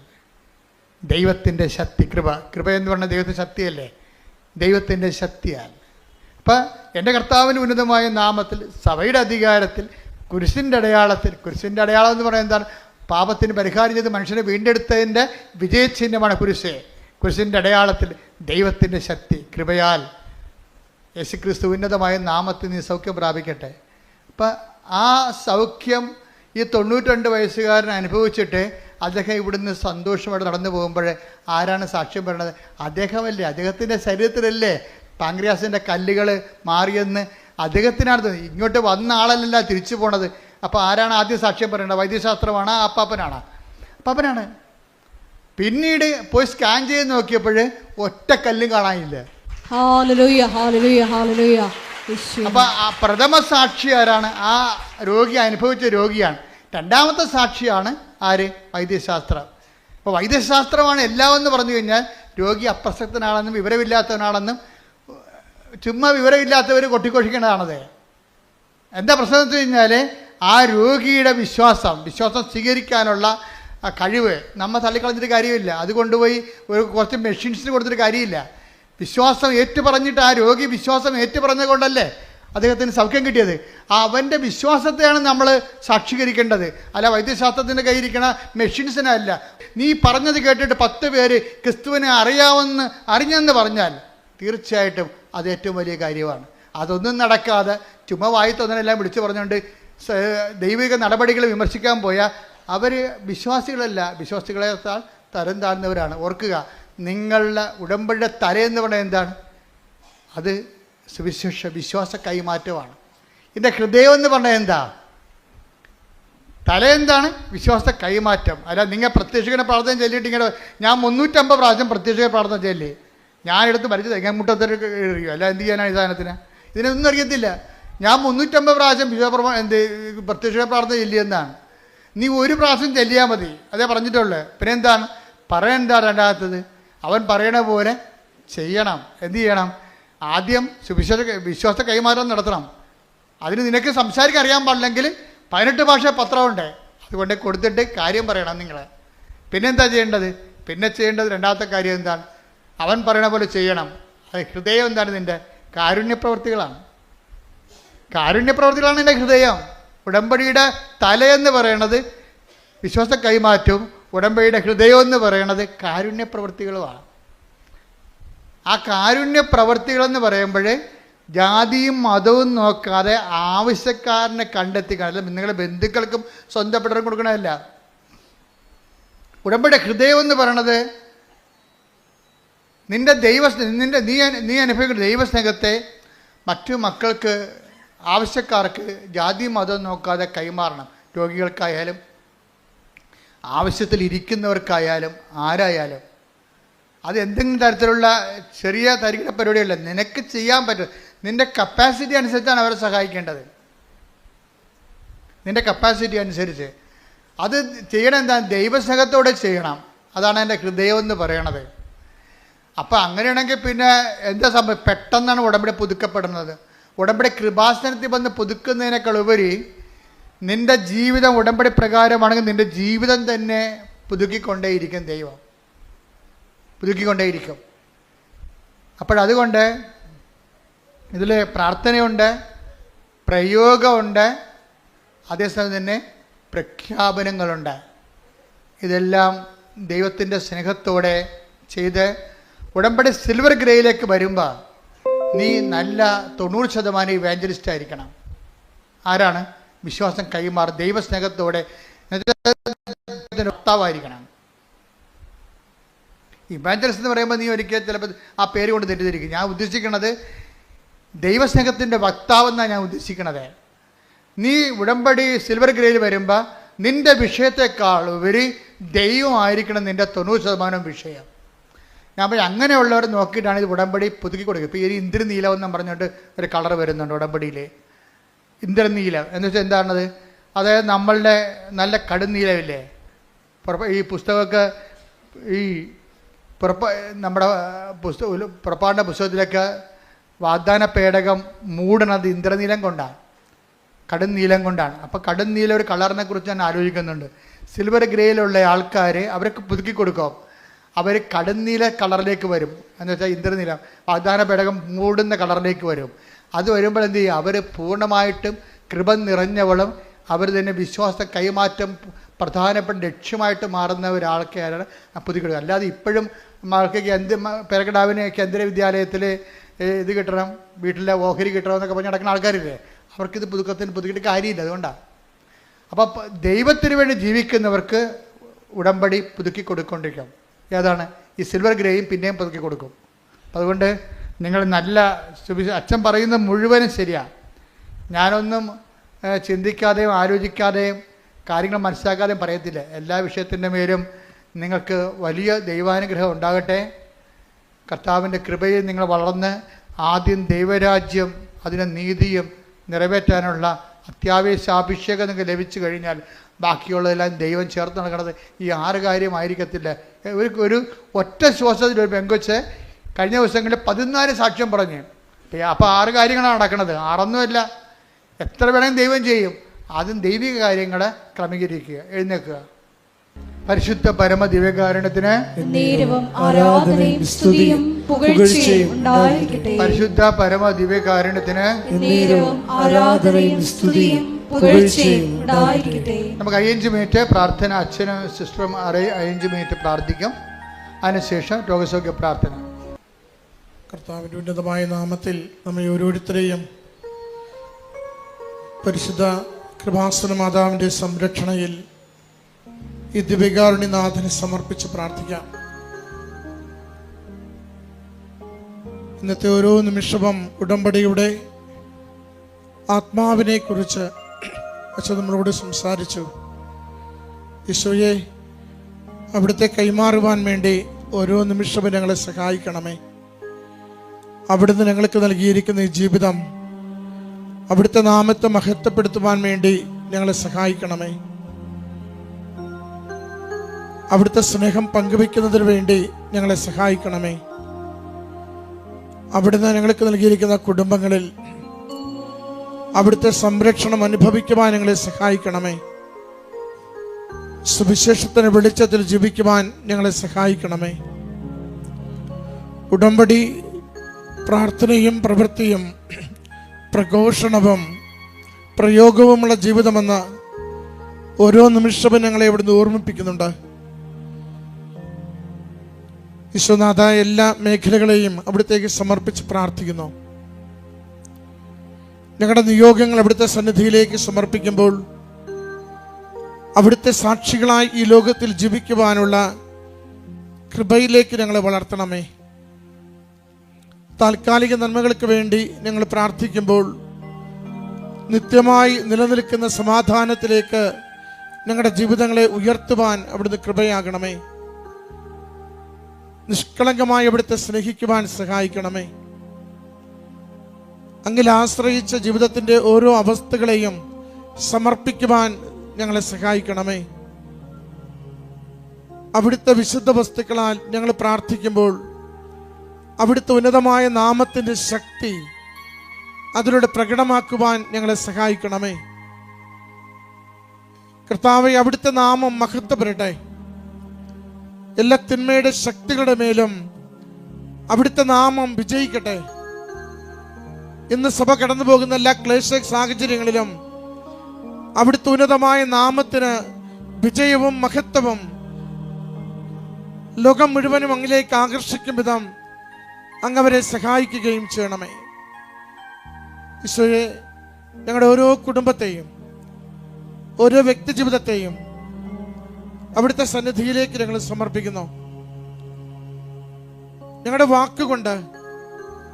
ദൈവത്തിൻ്റെ ശക്തി, കൃപ എന്ന് പറഞ്ഞാൽ ദൈവത്തിൻ്റെ ശക്തിയല്ലേ? ദൈവത്തിൻ്റെ ശക്തിയാൽ. അപ്പം എൻ്റെ കർത്താവിൻ്റെ ഉന്നതമായ നാമത്തിൽ, സഭയുടെ അധികാരത്തിൽ, കുരിശിൻ്റെ അടയാളത്തിൽ. കുരിശിൻ്റെ അടയാളം എന്ന് പറയുന്നത് എന്താണ്? പാപത്തിന് പരിഹാരം ചെയ്ത് മനുഷ്യനെ വീണ്ടെടുത്തതിൻ്റെ വിജയചിഹ്നമാണ് കുരിശ്. കുരിശിൻ്റെ അടയാളത്തിൽ ദൈവത്തിൻ്റെ ശക്തി, കൃപയാൽ യേശുക്രിസ്തു ഉന്നതമായ നാമത്തിൽ നീ സൗഖ്യം പ്രാപിക്കട്ടെ. അപ്പം ആ സൗഖ്യം ഈ 92 വയസ്സുകാരൻ അനുഭവിച്ചിട്ട് അദ്ദേഹം ഇവിടുന്ന് സന്തോഷമായിട്ട് നടന്നു പോകുമ്പോൾ ആരാണ് സാക്ഷ്യം പറയുന്നത്? അദ്ദേഹമല്ലേ? അദ്ദേഹത്തിൻ്റെ ശരീരത്തിലല്ലേ പാങ്ക്രിയാസിൻ്റെ കല്ലുകൾ മാറിയെന്ന് അദ്ദേഹത്തിനാണ്. ഇങ്ങോട്ട് വന്ന ആളല്ല തിരിച്ചു പോണത്. അപ്പോൾ ആരാണ് ആദ്യം സാക്ഷ്യം പറയേണ്ടത്? വൈദ്യശാസ്ത്രമാണോ? അപ്പാപ്പനാണ്. പിന്നീട് പോയി സ്കാൻ ചെയ്ത് നോക്കിയപ്പോൾ ഒറ്റ കല്ലും കാണാനില്ല. അപ്പം ആ പ്രഥമ സാക്ഷി ആരാണ്? ആ രോഗി അനുഭവിച്ച രോഗിയാണ്. രണ്ടാമത്തെ സാക്ഷിയാണ് ആര്? വൈദ്യശാസ്ത്രം. അപ്പോൾ വൈദ്യശാസ്ത്രമാണ് എല്ലാം എന്ന് പറഞ്ഞു കഴിഞ്ഞാൽ രോഗി അപ്രസക്തനാണെന്നും വിവരമില്ലാത്തവനാണെന്നും ചുമ്മാ വിവരമില്ലാത്തവർ കൊട്ടിക്കൊഴിക്കേണ്ടതാണത്. എന്താ പ്രശ്നം എന്ന് വെച്ച് കഴിഞ്ഞാൽ ആ രോഗിയുടെ വിശ്വാസം സ്വീകരിക്കാനുള്ള കഴിവ് നമ്മൾ തള്ളിക്കളഞ്ഞിട്ട് കാര്യമില്ല. അത് കൊണ്ടുപോയി കുറച്ച് മെഷീൻസിന് കൊടുത്തിട്ട് കാര്യമില്ല. വിശ്വാസം ഏറ്റുപറഞ്ഞിട്ട് ആ രോഗി വിശ്വാസം ഏറ്റുപറഞ്ഞത് കൊണ്ടല്ലേ അദ്ദേഹത്തിന് സൗഖ്യം കിട്ടിയത്. അവൻ്റെ വിശ്വാസത്തെയാണ് നമ്മൾ സാക്ഷീകരിക്കേണ്ടത്, അല്ല വൈദ്യശാസ്ത്രത്തിൻ്റെ കയ്യിരിക്കണ മെഷീൻസിനല്ല. നീ പറഞ്ഞത് കേട്ടിട്ട് 10 പേര് ക്രിസ്തുവിനെ അറിഞ്ഞെന്ന് പറഞ്ഞാൽ തീർച്ചയായിട്ടും അത് ഏറ്റവും വലിയ കാര്യമാണ്. അതൊന്നും നടക്കാതെ ചുമ്മാ വായി തോന്നലെല്ലാം വിളിച്ചു പറഞ്ഞുകൊണ്ട് ദൈവിക നടപടികൾ വിമർശിക്കാൻ പോയാൽ അവർ വിശ്വാസികളല്ല, വിശ്വാസികളെക്കാൾ തരം താഴ്ന്നവരാണ്. ഓർക്കുക, നിങ്ങളുടെ ഉടമ്പടിയുടെ തലയെന്ന് പറയുന്നത് എന്താണ്? അത് വിശ്വാസ കൈമാറ്റമാണ്. ഇതിൻ്റെ ഹൃദയം എന്ന് പറഞ്ഞാൽ എന്താ? തല എന്താണ്? വിശ്വാസ കൈമാറ്റം. അല്ല നിങ്ങൾ പ്രത്യക്ഷീകരണ പ്രാർത്ഥന ചൊല്ലിയിട്ട് ഇങ്ങനെ ഞാൻ 350 പ്രാവശ്യം പ്രത്യക്ഷീകരണ പ്രാർത്ഥന ചൊല്ലി ഞാനെടുത്ത് ഭരിച്ച് തെങ്ങാമുട്ടത്തിൽ എറിയും. അല്ല എന്ത് ചെയ്യാനാണ് ഈ സാധനത്തിന്? ഇതിനൊന്നും അറിയത്തില്ല. ഞാൻ 350 പ്രാവശ്യം പ്രത്യക്ഷീകരണ പ്രാർത്ഥന ചൊല്ലിയെന്നാണ്. നീ 1 പ്രാവശ്യം ചെല്ലിയാൽ മതി, അതേ പറഞ്ഞിട്ടുള്ളൂ. പിന്നെ എന്താണ് പറയണ്ട? രണ്ടാമത്തത് അവൻ പറയണ പോലെ ചെയ്യണം. എന്ത് ചെയ്യണം? ആദ്യം വിശ്വാസ കൈമാറ്റം നടത്തണം. അതിന് നിനക്ക് സംസാരിക്കാൻ അറിയാൻ പാടില്ലെങ്കിൽ 18 ഭാഷ പത്രമുണ്ട്, അതുകൊണ്ട് കൊടുത്തിട്ട് കാര്യം പറയണം നിങ്ങൾ. പിന്നെന്താ ചെയ്യേണ്ടത്? പിന്നെ ചെയ്യേണ്ടത് രണ്ടാമത്തെ കാര്യം എന്താണ്? അവൻ പറയണ പോലെ ചെയ്യണം. അത് ഹൃദയം എന്താണ്? നിൻ്റെ കാരുണ്യപ്രവൃത്തികളാണ്. കാരുണ്യപ്രവൃത്തികളാണ് നിൻ്റെ ഹൃദയം. ഉടമ്പടിയുടെ തലയെന്ന് പറയണത് വിശ്വാസ കൈമാറ്റവും ഉടമ്പടിയുടെ ഹൃദയം എന്ന് പറയണത് കാരുണ്യപ്രവൃത്തികളുമാണ്. ആ കാരുണ്യപ്രവൃത്തികളെന്ന് പറയുമ്പോൾ ജാതിയും മതവും നോക്കാതെ ആവശ്യക്കാരനെ കണ്ടെത്തിക്കണം. അല്ല നിങ്ങളുടെ ബന്ധുക്കൾക്കും സ്വന്തപ്പെട്ടവരും കൊടുക്കണമല്ല. ഉടമ്പടിയുടെ ഹൃദയം എന്ന് പറയണത് നിൻ്റെ നീ അനുഭവിക്കുന്ന ദൈവസ്നേഹത്തെ മറ്റു മക്കൾക്ക്, ആവശ്യക്കാർക്ക് ജാതി മതം നോക്കാതെ കൈമാറണം. രോഗികൾക്കായാലും ആവശ്യത്തിൽ ഇരിക്കുന്നവർക്കായാലും ആരായാലും. അത് എന്തെങ്കിലും തരത്തിലുള്ള ചെറിയ തരികിട പരിപാടിയല്ല, നിനക്ക് ചെയ്യാൻ പറ്റും. നിൻ്റെ കപ്പാസിറ്റി അനുസരിച്ചാണ് അവരെ സഹായിക്കേണ്ടത്. നിൻ്റെ കപ്പാസിറ്റി അനുസരിച്ച് അത് ചെയ്യണം. എന്താ? ദൈവസ്നേഹത്തോടെ ചെയ്യണം. അതാണ് എൻ്റെ ഹൃദയം എന്ന് പറയണത്. അപ്പം അങ്ങനെയാണെങ്കിൽ പിന്നെ എന്താ സംഭവം? പെട്ടെന്നാണ് ഉടമ്പടി പുതുക്കപ്പെടുന്നത്. ഉടമ്പടി കൃപാസനത്തിൽ വന്ന് പുതുക്കുന്നതിനേക്കാൾ ഉപരി നിൻ്റെ ജീവിതം ഉടമ്പടി പ്രകാരമാണെങ്കിൽ നിൻ്റെ ജീവിതം തന്നെ പുതുക്കിക്കൊണ്ടേയിരിക്കും. ദൈവം പുതുക്കിക്കൊണ്ടേയിരിക്കും. അപ്പോഴതുകൊണ്ട് ഇതിൽ പ്രാർത്ഥനയുണ്ട്, പ്രയോഗമുണ്ട്, അതേസമയം തന്നെ പ്രഖ്യാപനങ്ങളുണ്ട്. ഇതെല്ലാം ദൈവത്തിൻ്റെ സ്നേഹത്തോടെ ചെയ്ത് ഉടമ്പടി സിൽവർ ഗ്രേയിലേക്ക് വരുമ്പോൾ നീ നല്ല 90% ഇവാഞ്ചലിസ്റ്റ് ആയിരിക്കണം. ആരാണ്? വിശ്വാസം കൈമാറും ദൈവസ്നേഹത്തോടെ വക്താവായിരിക്കണം. ഇവാഞ്ചലിസ്റ്റ് എന്ന് പറയുമ്പോൾ നീ ഒരിക്കൽ ചിലപ്പോൾ ആ പേര് കൊണ്ട് തെറ്റിദ്ധരിക്കും. ഞാൻ ഉദ്ദേശിക്കുന്നത് ദൈവസ്നേഹത്തിൻ്റെ വക്താവെന്നാണ് ഞാൻ ഉദ്ദേശിക്കണത്. നീ ഉടമ്പടി സിൽവർ ഗ്രേയിൽ വരുമ്പോൾ നിൻ്റെ വിഷയത്തെക്കാൾ ഉപരി ദൈവമായിരിക്കണം നിൻ്റെ 90% വിഷയം. ഞാൻ പറയും അങ്ങനെയുള്ളവർ നോക്കിയിട്ടാണ് ഇത് ഉടമ്പടി പുതുക്കി കൊടുക്കുക. ഇപ്പോൾ ഈ ഇന്ദ്രനീലം എന്നും പറഞ്ഞിട്ട് ഒരു കളർ വരുന്നുണ്ട് ഉടമ്പടിയിൽ. ഇന്ദ്രനീലം എന്ന് വെച്ചാൽ എന്താണത്? അതായത് നമ്മളുടെ നല്ല കടുന്നീലമില്ലേ, ഈ പുസ്തകമൊക്കെ ഈ നമ്മുടെ പുറപ്പാടിൻ്റെ പുസ്തകത്തിലൊക്കെ വാഗ്ദാന പേടകം മൂടണത് ഇന്ദ്രനീലം കൊണ്ടാണ്, കടുന്നീലം കൊണ്ടാണ്. അപ്പോൾ കടുന്നീലം ഒരു കളറിനെ കുറിച്ച് ഞാൻ ആലോചിക്കുന്നുണ്ട്. സിൽവർ ഗ്രേയിലുള്ള ആൾക്കാർ അവരൊക്കെ പുതുക്കി കൊടുക്കും. അവർ കടുന്നീല കളറിലേക്ക് വരും. എന്ന് വെച്ചാൽ ഇന്ദ്രനീലം വാഗ്ദാന പേടകം മൂടുന്ന കളറിലേക്ക് വരും. അത് വരുമ്പോൾ എന്ത് ചെയ്യും? അവർ പൂർണ്ണമായിട്ടും കൃപ നിറഞ്ഞവളും അവർ തന്നെ വിശ്വാസ കൈമാറ്റം പ്രധാനപ്പെട്ട ലക്ഷ്യമായിട്ട് മാറുന്ന ഒരാൾക്കാരാണ് പുതുക്കി. അല്ലാതെ ഇപ്പോഴും ആൾക്ക് പേരക്കിടാവിന് കേന്ദ്ര വിദ്യാലയത്തിൽ ഇത് കിട്ടണം, വീട്ടിലെ ഓഹരി കിട്ടണം എന്നൊക്കെ പറഞ്ഞ് നടക്കുന്ന ആൾക്കാരില്ലേ, അവർക്കിത് പുതുക്കിയിട്ട് കാര്യമില്ല. അതുകൊണ്ടാണ്. അപ്പോൾ ദൈവത്തിന് വേണ്ടി ജീവിക്കുന്നവർക്ക് ഉടമ്പടി പുതുക്കി കൊടുക്കൊണ്ടിരിക്കും. ഏതാണ്? ഈ സിൽവർ ഗ്രേയും പിന്നെയും പുതുക്കി കൊടുക്കും. അതുകൊണ്ട് നിങ്ങൾ നല്ല അച്ഛൻ പറയുന്നത് മുഴുവനും ശരിയാണ്. ഞാനൊന്നും ചിന്തിക്കാതെയും ആലോചിക്കാതെയും കാര്യങ്ങൾ മനസ്സിലാക്കാതെയും പറയത്തില്ല. എല്ലാ വിഷയത്തിൻ്റെ മേലും നിങ്ങൾക്ക് വലിയ ദൈവാനുഗ്രഹം ഉണ്ടാകട്ടെ. കർത്താവിൻ്റെ കൃപയിൽ നിങ്ങൾ വളർന്ന് ആദ്യം ദൈവരാജ്യം അതിൻ്റെ നീതിയും നിറവേറ്റാനുള്ള അത്യാവശ്യാഭിഷേകം നിങ്ങൾക്ക് ലഭിച്ചു കഴിഞ്ഞാൽ ബാക്കിയുള്ളതെല്ലാം ദൈവം ചേർത്ത് നടക്കുന്നത് ഈ 6 കാര്യമായിരിക്കത്തില്ല. ഒരു ഒറ്റ ശ്വാസത്തിൽ ഒരു പെങ്കൊച്ച് കഴിഞ്ഞ ദിവസങ്ങളിൽ 14 സാക്ഷ്യം പറഞ്ഞു. അപ്പോൾ 6 കാര്യങ്ങളാണ് നടക്കുന്നത്. 6ഒന്നുമല്ല, എത്ര വേണമെങ്കിലും ദൈവം ചെയ്യും. ആദ്യം ദൈവിക കാര്യങ്ങളെ ക്രമീകരിക്കുക. എഴുന്നേൽക്കുക. പരിശുദ്ധ പരമ ദിവ്യകാരുണ്യത്തിന് ആരാധനയും സ്തുതിയും പുകഴ്ചയും ഉണ്ടായിരിക്കട്ടെ. പരിശുദ്ധ പരമ ദിവ്യകാരുണ്യത്തിന് ആരാധനയും സ്തുതിയും പുകഴ്ചയും ഉണ്ടായിരിക്കട്ടെ. നമുക്ക് 5 മിനിറ്റ് പ്രാർത്ഥന, അച്ഛനും സിസ്റ്ററും 5 മിനിറ്റ് പ്രാർത്ഥിക്കും. അതിനുശേഷം രോഗസൗഖ്യ പ്രാർത്ഥന. കർത്താവിൻ്റെ ഉന്നതമായ നാമത്തിൽ നമ്മെ ഓരോരുത്തരെയും പരിശുദ്ധ കൃപാസന മാതാവിൻ്റെ സംരക്ഷണയിൽ ഈ ദിവ്യകാരുണ്യനാഥനെ സമർപ്പിച്ച് പ്രാർത്ഥിക്കാം. ഇന്നത്തെ ഓരോ നിമിഷവും ഉടമ്പടിയുടെ ആത്മാവിനെ കുറിച്ച് അച്ഛൻ നമ്മളോട് സംസാരിച്ചു. ഈശോയെ, അവിടുത്തെ കൈമാറുവാൻ വേണ്ടി ഓരോ നിമിഷവും ഞങ്ങളെ സഹായിക്കണമേ. അവിടുന്ന് ഞങ്ങൾക്ക് നൽകിയിരിക്കുന്ന ഈ ജീവിതം അവിടുത്തെ നാമത്തെ മഹത്വപ്പെടുത്തുവാൻ വേണ്ടി ഞങ്ങളെ സഹായിക്കണമേ. അവിടുത്തെ സ്നേഹം പങ്കുവെക്കുന്നതിന് വേണ്ടി ഞങ്ങളെ സഹായിക്കണമേ. അവിടുന്ന് ഞങ്ങൾക്ക് നൽകിയിരിക്കുന്ന കുടുംബങ്ങളിൽ അവിടുത്തെ സംരക്ഷണം അനുഭവിക്കുവാൻ ഞങ്ങളെ സഹായിക്കണമേ. സുവിശേഷത്തിന് വെളിച്ചത്തിൽ ജീവിക്കുവാൻ ഞങ്ങളെ സഹായിക്കണമേ. ഉടമ്പടി പ്രാർത്ഥനയും പ്രവൃത്തിയും പ്രഘോഷണവും പ്രയോഗവുമുള്ള ജീവിതമെന്ന് ഓരോ നിമിഷവും ഞങ്ങളെ ഇവിടുന്ന് ഓർമ്മിപ്പിക്കുന്നുണ്ട്. ഈശോനാഥ, എല്ലാ മേഖലകളെയും അവിടുത്തേക്ക് സമർപ്പിച്ച് പ്രാർത്ഥിക്കുന്നു. ഞങ്ങളുടെ നിയോഗങ്ങൾ അവിടുത്തെ സന്നിധിയിലേക്ക് സമർപ്പിക്കുമ്പോൾ അവിടുത്തെ സാക്ഷികളായി ഈ ലോകത്തിൽ ജീവിക്കുവാനുള്ള കൃപയിലേക്ക് ഞങ്ങളെ വളർത്തണമേ. താൽക്കാലിക നന്മകൾക്ക് വേണ്ടി ഞങ്ങൾ പ്രാർത്ഥിക്കുമ്പോൾ നിത്യമായി നിലനിൽക്കുന്ന സമാധാനത്തിലേക്ക് ഞങ്ങളുടെ ജീവിതങ്ങളെ ഉയർത്തുവാൻ അവിടുന്ന് കൃപയാകണമേ. നിഷ്കളങ്കമായി അവിടുത്തെ സ്നേഹിക്കുവാൻ സഹായിക്കണമേ. അങ്ങിൽ ആശ്രയിച്ച ജീവിതത്തിൻ്റെ ഓരോ അവസ്ഥകളെയും സമർപ്പിക്കുവാൻ ഞങ്ങളെ സഹായിക്കണമേ. അവിടുത്തെ വിശുദ്ധ വസ്തുക്കളാൽ ഞങ്ങൾ പ്രാർത്ഥിക്കുമ്പോൾ അവിടുത്തെ ഉന്നതമായ നാമത്തിൻ്റെ ശക്തി അതിലൂടെ പ്രകടമാക്കുവാൻ ഞങ്ങളെ സഹായിക്കണമേ. കർത്താവേ, അവിടുത്തെ നാമം മഹത്വപ്പെടട്ടെ. എല്ലാ തിന്മയുടെ ശക്തികളുടെ മേലും അവിടുത്തെ നാമം വിജയിക്കട്ടെ. ഇന്ന് സഭ കടന്നു പോകുന്ന എല്ലാ ക്ലേശ സാഹചര്യങ്ങളിലും അവിടുത്തെ ഉന്നതമായ നാമത്തിന് വിജയവും മഹത്വവും ലോകം മുഴുവനും അങ്ങിലേക്ക് ആകർഷിക്കും വിധം അങ്ങവരെ സഹായിക്കുകയും ചെയ്യണമേ. ഈശോയെ, ഞങ്ങളുടെ ഓരോ കുടുംബത്തെയും ഓരോ വ്യക്തി ജീവിതത്തെയും അവിടുത്തെ സന്നിധിയിലേക്ക് ഞങ്ങൾ സമർപ്പിക്കുന്നു. ഞങ്ങളുടെ വാക്കുകൊണ്ട്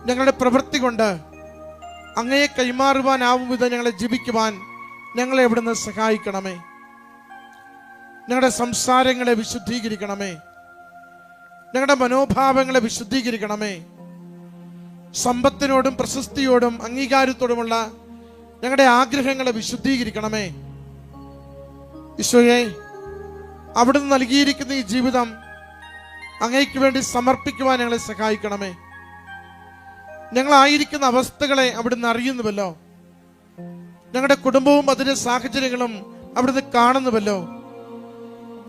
ഞങ്ങളുടെ പ്രവൃത്തി കൊണ്ട് അങ്ങയെ കൈമാറുവാനാവും വിധം ഞങ്ങളെ ജീവിക്കുവാൻ ഞങ്ങളെ അവിടുന്ന് സഹായിക്കണമേ. ഞങ്ങളുടെ സംസാരങ്ങളെ വിശുദ്ധീകരിക്കണമേ. ഞങ്ങളുടെ മനോഭാവങ്ങളെ വിശുദ്ധീകരിക്കണമേ. സമ്പത്തിനോടും പ്രശസ്തിയോടും അംഗീകാരത്തോടുമുള്ള ഞങ്ങളുടെ ആഗ്രഹങ്ങളെ വിശുദ്ധീകരിക്കണമേ. ഈശോയെ, അവിടുന്ന് നൽകിയിരിക്കുന്ന ഈ ജീവിതം അങ്ങയ്ക്ക് വേണ്ടി സമർപ്പിക്കുവാൻ ഞങ്ങളെ സഹായിക്കണമേ. ഞങ്ങളായിരിക്കുന്ന അവസ്ഥകളെ അവിടുന്ന് അറിയുന്നുവല്ലോ. ഞങ്ങളുടെ കുടുംബവും അതിൻ്റെ സാഹചര്യങ്ങളും അവിടുന്ന് കാണുന്നുവല്ലോ.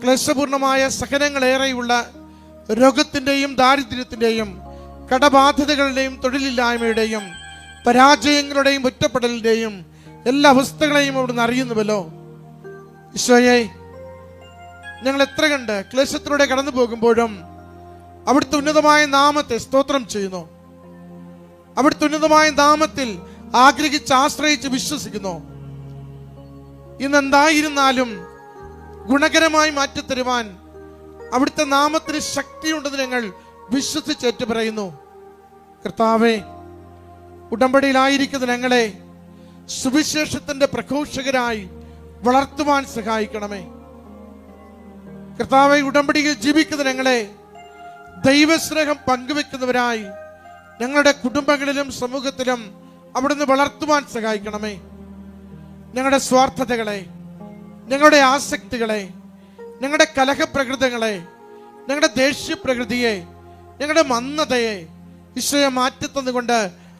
ക്ലേശപൂർണമായ സഹനങ്ങളേറെയുള്ള രോഗത്തിൻ്റെയും ദാരിദ്ര്യത്തിൻ്റെയും കടബാധ്യതകളുടെയും തൊഴിലില്ലായ്മയുടെയും പരാജയങ്ങളുടെയും ഒറ്റപ്പെടലിൻ്റെയും എല്ലാ അവസ്ഥകളെയും അവിടുന്ന് അറിയുന്നുവല്ലോ. ഈശോയെ, ഞങ്ങൾ എത്ര കണ്ട് ക്ലേശത്തിലൂടെ കടന്നു പോകുമ്പോഴും അവിടുത്തെ ഉന്നതമായ നാമത്തെ സ്തോത്രം ചെയ്യുന്നു. അവിടുത്തെ ഉന്നതമായ നാമത്തിൽ ആഗ്രഹിച്ച് ആശ്രയിച്ച് വിശ്വസിക്കുന്നു. ഇന്നെന്തായിരുന്നാലും ഗുണകരമായി മാറ്റിത്തരുവാൻ അവിടുത്തെ നാമത്തിന് ശക്തിയുണ്ടെന്ന് ഞങ്ങൾ വിശ്വസിച്ചേറ്റ് പറയുന്നു. കർത്താവേ, ഉടമ്പടിയിലായിരിക്കുന്ന ഞങ്ങളെ സുവിശേഷത്തിന്റെ പ്രഘോഷകരായി വളർത്തുവാൻ സഹായിക്കണമേ. കർത്താവേ, ഉടമ്പടിയിൽ ജീവിക്കുന്ന ഞങ്ങളെ ദൈവസ്നേഹം പങ്കുവെക്കുന്നവരായി ഞങ്ങളുടെ കുടുംബങ്ങളിലും സമൂഹത്തിലും അവിടുന്ന് വളർത്തുവാൻ സഹായിക്കണമേ. ഞങ്ങളുടെ സ്വാർത്ഥതകളെ, ഞങ്ങളുടെ ആസക്തികളെ, ഞങ്ങളുടെ കലഹപ്രകൃതങ്ങളെ, ഞങ്ങളുടെ ദേഷ്യപ്രകൃതിയെ, ഞങ്ങളുടെ മന്ദതയെ ഈശോയെ മാറ്റിത്തന്നുകൊണ്ട്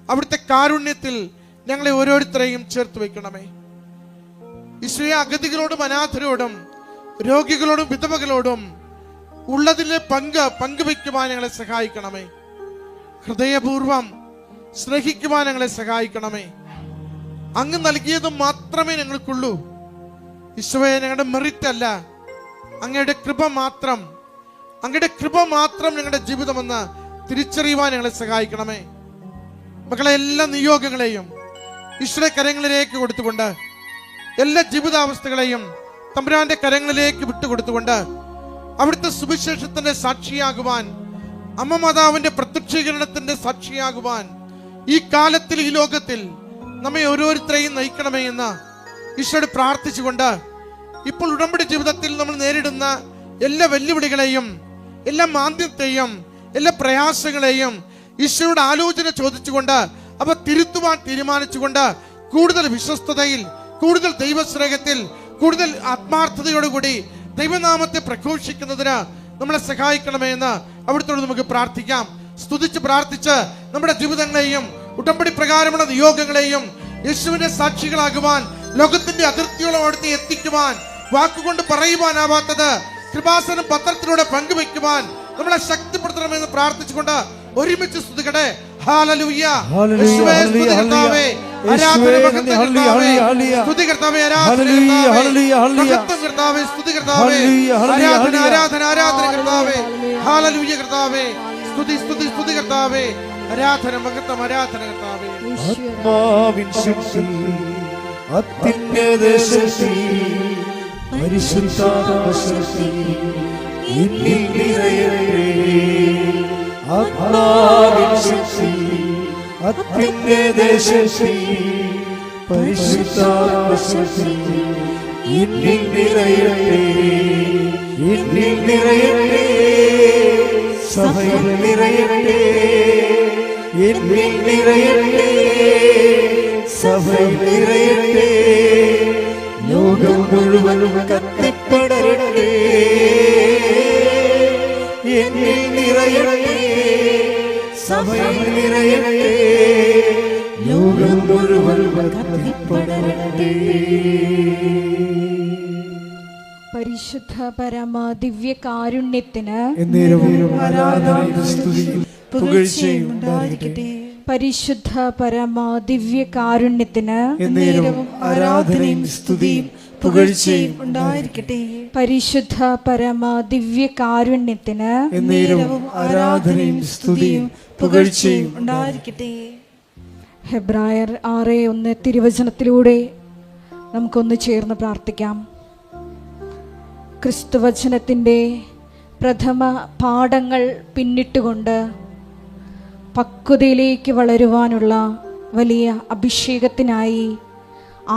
അവിടുത്തെ കാരുണ്യത്തിൽ ഞങ്ങളെ ഓരോരുത്തരെയും ചേർത്ത് വയ്ക്കണമേ. ഈശോയെ, അഗതികളോടും അനാഥരോടും രോഗികളോടും വിധവകളോടും ഉള്ളതിലെ പങ്കുവയ്ക്കുവാൻ ഞങ്ങളെ സഹായിക്കണമേ. ഹൃദയപൂർവം സ്നേഹിക്കുവാൻ ഞങ്ങളെ സഹായിക്കണമേ. അങ്ങ് നൽകിയത് മാത്രമേ ഞങ്ങൾക്കുള്ളൂ. ഈശോയെ, ഞങ്ങളുടെ മെറിറ്റ് അല്ല, അങ്ങയുടെ കൃപ മാത്രം, അങ്ങയുടെ കൃപ മാത്രം ഞങ്ങളുടെ ജീവിതമെന്ന് തിരിച്ചറിയുവാൻ ഞങ്ങളെ സഹായിക്കണമേ. മക്കളെ, എല്ലാ നിയോഗങ്ങളെയും ഈശ്വര കരങ്ങളിലേക്ക് കൊടുത്തുകൊണ്ട് എല്ലാ ജീവിതാവസ്ഥകളെയും തമ്പുരാന്റെ കരങ്ങളിലേക്ക് വിട്ടുകൊടുത്തുകൊണ്ട് അവിടുത്തെ സുവിശേഷത്തിന്റെ സാക്ഷിയാകുവാൻ, അമ്മ മാതാവിന്റെ പ്രത്യക്ഷീകരണത്തിന്റെ സാക്ഷിയാകുവാൻ ഈ കാലത്തിൽ ഈ ലോകത്തിൽ നമ്മെ ഓരോരുത്തരെയും നയിക്കണമേ എന്ന് ഈശോയോട് പ്രാർത്ഥിച്ചുകൊണ്ട് ഇപ്പോൾ ഉടമ്പടി ജീവിതത്തിൽ നമ്മൾ നേരിടുന്ന എല്ലാ വെല്ലുവിളികളെയും എല്ലാ മാന്ദ്യത്തെയും എല്ലാ പ്രയാസങ്ങളെയും ഈശോയുടെ ആലോചന ചോദിച്ചുകൊണ്ട് അവ തിരുത്തുവാൻ തീരുമാനിച്ചുകൊണ്ട് കൂടുതൽ വിശ്വസ്തതയിൽ, കൂടുതൽ ദൈവസ്നേഹത്തിൽ, കൂടുതൽ ആത്മാർത്ഥതയോടുകൂടി ദൈവനാമത്തെ പ്രഘോഷിക്കുന്നതിന് നമ്മളെ സഹായിക്കണമേ എന്ന് അവിടുത്തോട് നമുക്ക് പ്രാർത്ഥിക്കാം. സ്തുതിച്ച് പ്രാർത്ഥിച്ച് നമ്മുടെ ജീവിതങ്ങളെയും ഉടമ്പടി പ്രകാരമുള്ള നിയോഗങ്ങളെയും യേശുവിന്റെ സാക്ഷികളാകുവാൻ, ലോകത്തിന്റെ അതിർത്തിയോളം അടുത്ത് എത്തിക്കുവാൻ, വാക്കുകൊണ്ട് പറയുവാനാവാത്തത് കൃപാസനം പത്രത്തിലൂടെ പങ്കുവെക്കുവാൻ നമ്മളെ ശക്തിപ്പെടുത്തണമെന്ന് പ്രാർത്ഥിച്ചുകൊണ്ട് ഒരുമിച്ച് സ്തുതിക്കട്ടെ. ഹല്ലേലൂയ. യേശുവേ, സ്തുതി കർത്താവേ, ആരാധന മഹത്വം കർത്താവേ, സ്തുതി കർത്താവേ, ആരാധന മഹത്വം കർത്താവേ, സ്തുതി കർത്താവേ, ആരാധന ആരാധന ആരാധന കർത്താവേ, ഹല്ലേലൂയ കർത്താവേ, സ്തുതി സ്തുതി സ്തുതി കർത്താവേ, ആരാധന മഹത്വം ആരാധന കർത്താവേ. ആത്മാവിൻ ശക്തി, അത്യുന്നത ശക്തി, പരിശുദ്ധാത്മ ശക്തി എന്നിൽ നിറയട്ടെ. ആത്മാവിൻ ശക്തി, അത്യുന്നത ശക്തി, പരിശുദ്ധാത്മ ശക്തി എന്നിൽ നിറയട്ടെ, എന്നിൽ നിറയട്ടെ, സഭയിൽ നിറയട്ടെ, എന്നിൽ നിറയട്ടെ, സഭയിൽ നിറയട്ടെ, ലോകം മുഴുവനും കത്തിപ്പടരട്ടെ, എന്നിൽ നിറയട്ടെ, സഭയിൽ നിറയട്ടെ, ലോകം മുഴുവനും കത്തിപ്പടരട്ടെ. പരിശുദ്ധ പരമ ദിവ്യ കാരുണ്യത്തിന് എന്നേരവും ആരാധനയും സ്തുതിയും പുകഴ്ചയും ഉണ്ടായിരിക്കട്ടെ. പരിശുദ്ധ പരമ ദിവ്യ കാരുണ്യത്തിന് എന്നേരവും ആരാധനയും സ്തുതിയും പുകഴ്ചയും ഉണ്ടായിരിക്കട്ടെ. പരിശുദ്ധ പരമ ദിവ്യ കാരുണ്യത്തിന് എന്നേരവും ആരാധനയും സ്തുതിയും പുകഴ്ചയും ഉണ്ടായിരിക്കട്ടെ. ഹെബ്രായർ 6:1 തിരുവചനത്തിലൂടെ നമുക്കൊന്ന് ചേർന്ന് പ്രാർത്ഥിക്കാം. ക്രിസ്തുവചനത്തിൻ്റെ പ്രഥമ പാഠങ്ങൾ പിന്നിട്ടുകൊണ്ട് പക്വതയിലേക്ക് വളരുവാനുള്ള വലിയ അഭിഷേകത്തിനായി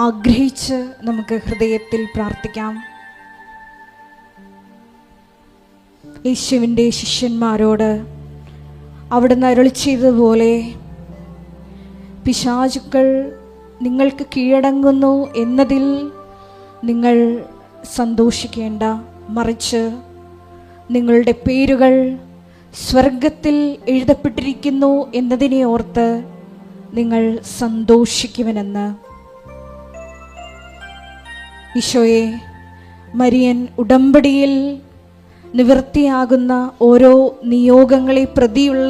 ആഗ്രഹിച്ച് നമുക്ക് ഹൃദയത്തിൽ പ്രാർത്ഥിക്കാം. യേശുവിൻ്റെ ശിഷ്യന്മാരോട് അവിടുന്ന് അരുളി ചെയ്തതുപോലെ പിശാചുക്കൾ നിങ്ങൾക്ക് കീഴടങ്ങുന്നു എന്നതിൽ നിങ്ങൾ സന്തോഷിക്കേണ്ട, മറിച്ച് നിങ്ങളുടെ പേരുകൾ സ്വർഗത്തിൽ എഴുതപ്പെട്ടിരിക്കുന്നു എന്നതിനെ ഓർത്ത് നിങ്ങൾ സന്തോഷിക്കുമെന്ന്. ഈശോയെ, മരിയൻ ഉടമ്പടിയിൽ നിവൃത്തിയാകുന്ന ഓരോ നിയോഗങ്ങളെ പ്രതിയുള്ള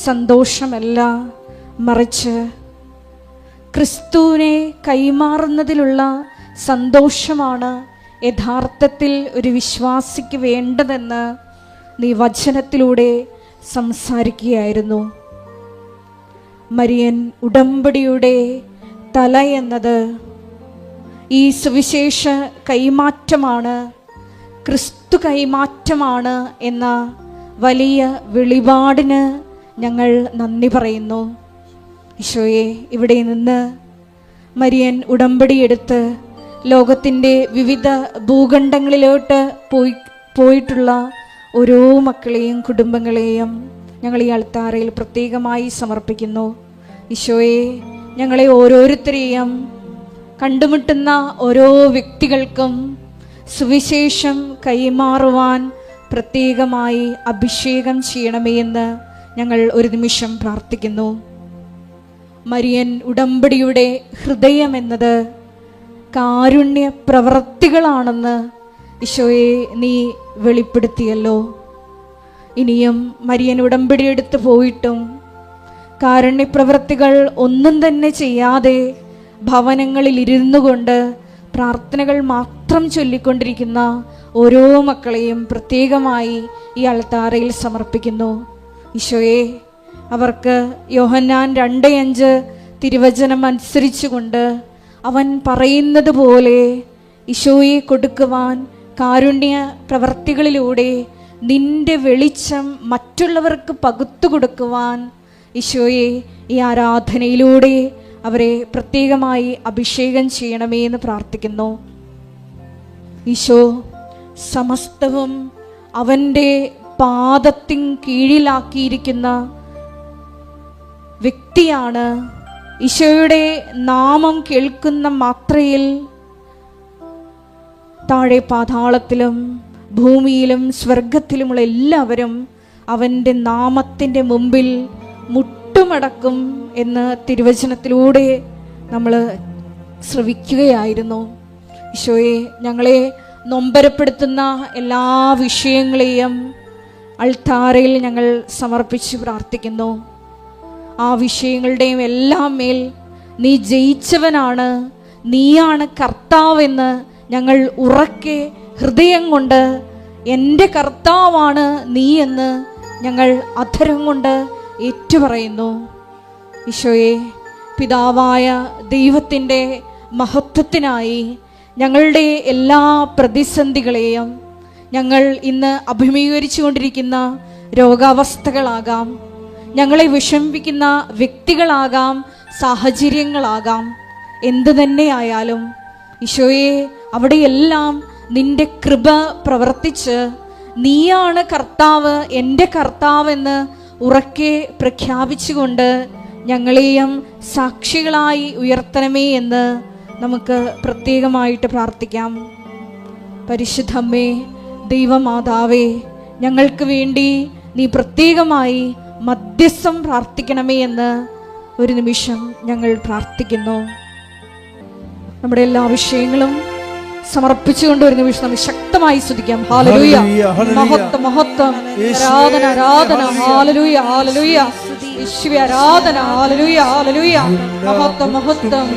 സന്തോഷമല്ല, മറിച്ച് ക്രിസ്തുവിനെ കൈമാറുന്നതിലുള്ള സന്തോഷമാണ് യഥാർത്ഥത്തിൽ ഒരു വിശ്വാസിക്ക് വേണ്ടതെന്ന് നീ വചനത്തിലൂടെ സംസാരിക്കുകയായിരുന്നു. മരിയൻ ഉടമ്പടിയുടെ തല എന്നത് ഈ സുവിശേഷ കൈമാറ്റമാണ്, ക്രിസ്തു കൈമാറ്റമാണ് എന്ന വലിയ വെളിപാടിന് ഞങ്ങൾ നന്ദി പറയുന്നു. ഈശോയെ, ഇവിടെ നിന്ന് മരിയൻ ഉടമ്പടിയെടുത്ത് ലോകത്തിൻ്റെ വിവിധ ഭൂഖണ്ഡങ്ങളിലോട്ട് പോയിട്ടുള്ള ഓരോ മക്കളെയും കുടുംബങ്ങളെയും ഞങ്ങൾ ഈ അൾത്താരയിൽ പ്രത്യേകമായി സമർപ്പിക്കുന്നു. ഈശോയെ, ഞങ്ങളെ ഓരോരുത്തരെയും കണ്ടുമുട്ടുന്ന ഓരോ വ്യക്തികൾക്കും സുവിശേഷം കൈമാറുവാൻ പ്രത്യേകമായി അഭിഷേകം ചെയ്യണമേ എന്ന് ഞങ്ങൾ ഒരു നിമിഷം പ്രാർത്ഥിക്കുന്നു. മരിയൻ ഉടമ്പടിയുടെ ഹൃദയം എന്നത് കാരുണ്യ പ്രവൃത്തികളാണെന്ന് ഈശോയെ നീ വെളിപ്പെടുത്തിയല്ലോ. ഇനിയും മരിയൻ ഉടമ്പടി എടുത്ത് പോയിട്ടും കാരുണ്യപ്രവൃത്തികൾ ഒന്നും തന്നെ ചെയ്യാതെ ഭവനങ്ങളിൽ ഇരുന്നു കൊണ്ട് പ്രാർത്ഥനകൾ മാത്രം ചൊല്ലിക്കൊണ്ടിരിക്കുന്ന ഓരോ മക്കളെയും പ്രത്യേകമായി ഈ അൾത്താരയിൽ സമർപ്പിക്കുന്നു. ഈശോയെ, അവർക്ക് യോഹന്നാൻ 2:5 തിരുവചനം അനുസരിച്ചുകൊണ്ട് അവൻ പറയുന്നത് പോലെ ഈശോയെ കൊടുക്കുവാൻ കാരുണ്യ പ്രവർത്തികളിലൂടെ നിന്റെ വെളിച്ചം മറ്റുള്ളവർക്ക് പകുത്തു കൊടുക്കുവാൻ ഈശോയെ ഈ ആരാധനയിലൂടെ അവരെ പ്രത്യേകമായി അഭിഷേകം ചെയ്യണമേ എന്ന് പ്രാർത്ഥിക്കുന്നു. ഈശോ സമസ്തവും അവൻ്റെ പാദത്തിൻ കീഴിലാക്കിയിരിക്കുന്ന വ്യക്തിയാണ്. ഈശോയുടെ നാമം കേൾക്കുന്ന മാത്രയിൽ താഴെ പാതാളത്തിലും ഭൂമിയിലും സ്വർഗത്തിലുമുള്ള എല്ലാവരും അവൻ്റെ നാമത്തിൻ്റെ മുമ്പിൽ മുട്ടുമടക്കും എന്ന് തിരുവചനത്തിലൂടെ നമ്മൾ ശ്രവിക്കുകയായിരുന്നു. ഈശോയെ, ഞങ്ങളെ നൊമ്പരപ്പെടുത്തുന്ന എല്ലാ വിഷയങ്ങളെയും അൾത്താരയിൽ ഞങ്ങൾ സമർപ്പിച്ച് പ്രാർത്ഥിക്കുന്നു. ആ വിഷയങ്ങളുടെയും എല്ലാം മേൽ നീ ജയിച്ചവനാണ്, നീയാണ് കർത്താവെന്ന് ഞങ്ങൾ ഉറക്കെ ഹൃദയം കൊണ്ട് എൻ്റെ കർത്താവാണ് നീ എന്ന് ഞങ്ങൾ അധരം കൊണ്ട് ഏറ്റുപറയുന്നു. ഈശോയെ, പിതാവായ ദൈവത്തിൻ്റെ മഹത്വത്തിനായി ഞങ്ങളുടെ എല്ലാ പ്രതിസന്ധികളെയും, ഞങ്ങൾ ഇന്ന് അഭിമുഖീകരിച്ചു കൊണ്ടിരിക്കുന്ന രോഗാവസ്ഥകളാകാം, ഞങ്ങളെ വിഷമിപ്പിക്കുന്ന വ്യക്തികളാകാം, സാഹചര്യങ്ങളാകാം, എന്തു തന്നെയായാലും ഈശോയെ അവിടെയെല്ലാം നിന്റെ കൃപ പ്രവർത്തിച്ച് നീയാണ് കർത്താവ്, എൻ്റെ കർത്താവെന്ന് ഉറക്കെ പ്രഖ്യാപിച്ചുകൊണ്ട് ഞങ്ങളെയും സാക്ഷികളായി ഉയർത്തണമേ എന്ന് നമുക്ക് പ്രത്യേകമായിട്ട് പ്രാർത്ഥിക്കാം. പരിശുദ്ധമ്മേ, ദൈവമാതാവേ, ഞങ്ങൾക്ക് വേണ്ടി നീ പ്രത്യേകമായി മധ്യസ്ഥം പ്രാർത്ഥിക്കണമേ എന്ന് ഒരു നിമിഷം ഞങ്ങൾ പ്രാർത്ഥിക്കുന്നു. നമ്മുടെ എല്ലാ വിഷയങ്ങളും സമർപ്പിച്ചുകൊണ്ട് ഒരു നിമിഷം നമുക്ക് ശക്തമായി സ്തുതിക്കാം. ഹല്ലേലൂയ, മഹത്വം മഹത്വം, ആരാധന ആരാധന, ഹല്ലേലൂയ ഹല്ലേലൂയ, യേശുവേ ആരാധന, ഹല്ലേലൂയ ഹല്ലേലൂയ, മഹത്വം മഹത്വം,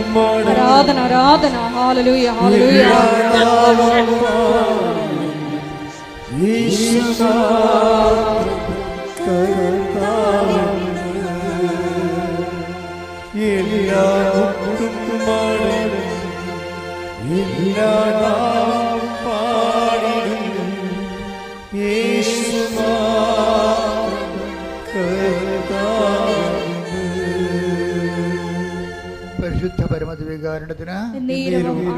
ആരാധന ആരാധന, ഹല്ലേലൂയ ഹല്ലേലൂയ. പരിശുദ്ധ പരമദിവ്യകാരുണ്യത്തിന്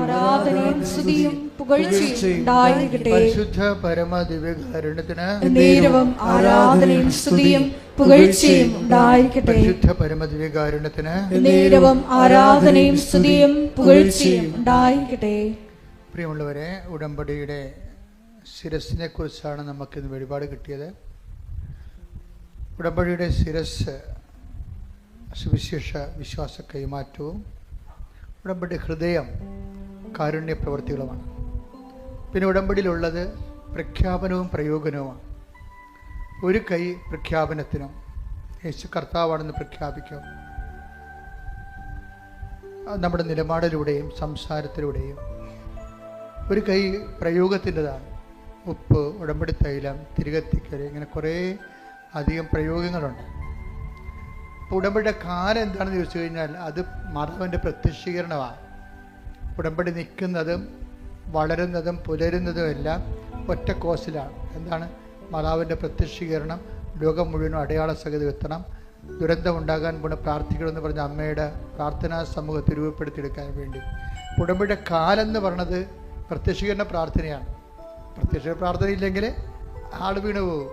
ആരാധനയും സ്തുതിയും പുകഴ്ചയും ഉണ്ടായിരിക്കട്ടെ. പരിശുദ്ധ പരമദിവ്യകാരുണ്യത്തിന് നേരവും ആരാധനയും സ്തുതിയും പുകഴ്ചയും ഉണ്ടായിരിക്കട്ടെ. പരിശുദ്ധ പരമദിവ്യകാരുണ്യത്തിന് നേരവും ആരാധനയും സ്തുതിയും പുകഴ്ചയും ഉണ്ടായിരിക്കട്ടെ. പ്രിയമുള്ളവരെ, ഉടമ്പടിയുടെ ശിരസിനെ കുറിച്ചാണ് നമുക്കിന്ന് വെളിപാട് കിട്ടിയത്. ഉടമ്പടിയുടെ ശിരസ് സുവിശേഷ വിശ്വാസ കൈമാറ്റവും ഉടമ്പടി ഹൃദയം കാരുണ്യ പ്രവൃത്തികളുമാണ്. പിന്നെ ഉടമ്പടിയിലുള്ളത് പ്രഖ്യാപനവും പ്രയോഗനവുമാണ്. ഒരു കൈ പ്രഖ്യാപനത്തിനും യേശു കർത്താവാണെന്ന് പ്രഖ്യാപിക്കും, നമ്മുടെ നിലപാടിലൂടെയും സംസാരത്തിലൂടെയും. ഒരു കൈ പ്രയോഗത്തിൻ്റെതാണ്. ഉപ്പ്, ഉടമ്പടി തൈലം, തിരികത്തിക്കൽ, ഇങ്ങനെ കുറേ അധികം പ്രയോഗങ്ങളുണ്ട്. അപ്പോൾ ഉടമ്പടിയുടെ കാലം എന്താണെന്ന് ചോദിച്ചു കഴിഞ്ഞാൽ അത് മാതാവിൻ്റെ പ്രത്യക്ഷീകരണമാണ്. ഉടമ്പടി നിൽക്കുന്നതും വളരുന്നതും പുലരുന്നതും എല്ലാം ഒറ്റ കോസിലാണ്. എന്താണ്? മാതാവിൻ്റെ പ്രത്യക്ഷീകരണം ലോകം മുഴുവനും അടയാള സഹിതം എത്തണം. ദുരന്തമുണ്ടാകാൻ പോണ പ്രാർത്ഥിക്കണമെന്ന് പറഞ്ഞ അമ്മയുടെ പ്രാർത്ഥനാ സമൂഹത്തെ രൂപപ്പെടുത്തിയെടുക്കാൻ വേണ്ടി ഉടമ്പടിയുടെ കാലം എന്ന് പറഞ്ഞത് പ്രത്യക്ഷീകരണ പ്രാർത്ഥനയാണ്. പ്രത്യക്ഷ പ്രാർത്ഥന ഇല്ലെങ്കിൽ ആൾ വീണ് പോകും.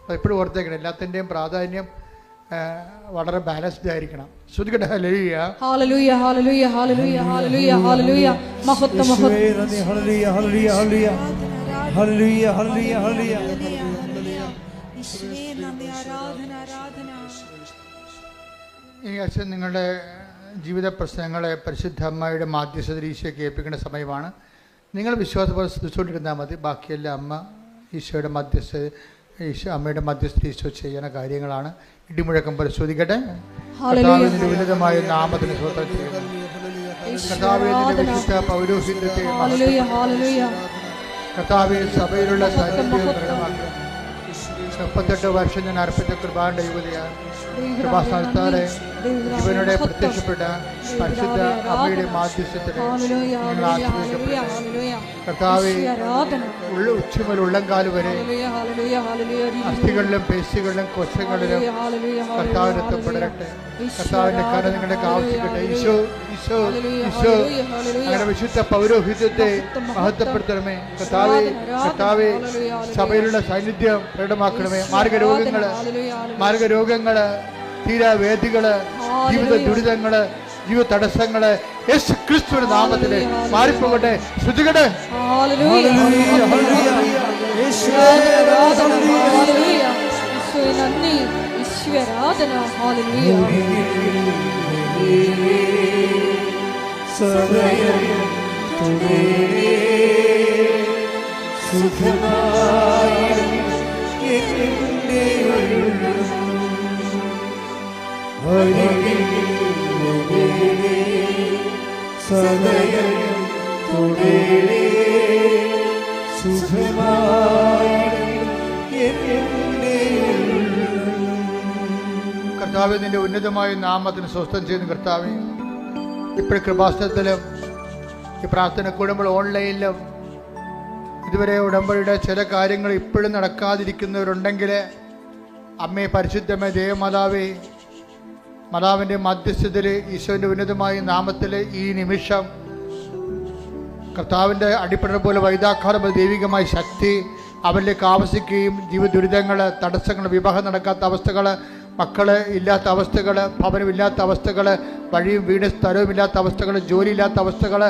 അതെപ്പോഴും ഓർത്തേക്കണം. എല്ലാത്തിൻ്റെയും പ്രാധാന്യം വളരെ ബാലൻസ്ഡ് ആയിരിക്കണം. ശ്രുതികട്ടെ. Hallelujah hallelujah hallelujah hallelujah hallelujah hallelujah, മഹത്വം മഹത്വം, hallelujah hallelujah hallelujah hallelujah hallelujah hallelujah. യേശുവേ നന്ദി, ആരാധന ആരാധന. ഈ അച്ഛൻ നിങ്ങളുടെ ജീവിത പ്രശ്നങ്ങളെ പരിശുദ്ധ അമ്മയുടെ മാധ്യസ്ഥതയിൽ ഈശോയ്ക്ക് ഏൽപ്പിക്കേണ്ട സമയമാണ്. നിങ്ങൾ വിശ്വാസപോലെ ശ്രദ്ധിച്ചുകൊണ്ടിരുന്നാൽ മതി. ബാക്കിയെല്ലാം അമ്മ ഈശോയുടെ മധ്യസ്ഥ അമ്മയുടെ മധ്യസ്ഥ ഈശോ ചെയ്യുന്ന കാര്യങ്ങളാണ്. ഇടിമുഴക്കം പരിശോധിക്കട്ടെ. കർത്താവിന്റെ ഉന്നതമായ നാമത്തിന് സ്വന്തം ചെയ്യുന്നു. കർത്താവിന്റെ വിശുദ്ധ പൗരോഹിത്യത്തെ കർത്താവ് സഭയിലുള്ള സാന്നിധ്യം പ്രകടമാക്കുക. 38 വർഷം ഞാൻ അർപ്പിച്ച കൃപാന്റെ യുവതിയാണ്. കൃപാസ്ഥാനത്താലെ ഇവനുടെ പ്രത്യക്ഷപ്പെട്ട പരിശുദ്ധ അമ്മയുടെ മാധ്യസ്ഥത്തിൽ കർത്താവ് ഉച്ചമുതൽ ഉള്ളംകാല് വരെ അസ്ഥികളിലും പേശികളിലും കൊച്ചങ്ങളിലും കർത്താവിന് എത്തപ്പെടട്ടെ. കർത്താവിന്റെ കര നിങ്ങളുടെ ആവശ്യിക്കട്ടെ. ഈശോ ഈശോ ഈശോ അങ്ങനെ വിശുദ്ധ പൗരോഹിത്യത്തെ മഹത്വപ്പെടുത്തണമേ. കർത്താവെ സഭയിലുള്ള സാന്നിധ്യം പ്രകടമാക്കണമേ. മാർഗരോഗങ്ങള്, തീരാവേദികള്, ജീവിത ദുരിതങ്ങള്, ജീവിത തടസ്സങ്ങള് യേശു ക്രിസ്തുവിന്റെ നാമത്തില് മാറിപ്പോകട്ടെ. ശ്രുതികട്ടെ. കർത്താവേ, നിന്റെ ഉന്നതമായ നാമത്തിന് സ്വസ്ഥം ചെയ്യുന്നു. കർത്താവേ, ഇപ്പോഴും കൃപാസനത്തിലും ഈ പ്രാർത്ഥന കൂടുമ്പോൾ ഓൺലൈനിലും ഇതുവരെ ഉടമ്പടിയുടെ ചില കാര്യങ്ങൾ ഇപ്പോഴും നടക്കാതിരിക്കുന്നവരുണ്ടെങ്കിൽ അമ്മേ, പരിശുദ്ധമേ, ദേവമാതാവേ, മാതാവിൻ്റെ മധ്യസ്ഥതയിൽ ഈശോൻ്റെ ഉന്നതമായ നാമത്തിൽ ഈ നിമിഷം കർത്താവിൻ്റെ അടിപ്പിടർ പോലെ വൈദാഘാതം ദൈവികമായ ശക്തി അവരിലേക്ക് ആവസിക്കുകയും ജീവിത ദുരിതങ്ങൾ, തടസ്സങ്ങൾ, വിവാഹം നടക്കാത്ത അവസ്ഥകൾ, മക്കൾ ഇല്ലാത്ത അവസ്ഥകൾ, ഭവനമില്ലാത്ത അവസ്ഥകൾ, വഴിയും വീട് സ്ഥലവും ഇല്ലാത്ത അവസ്ഥകൾ, ജോലിയില്ലാത്ത അവസ്ഥകൾ,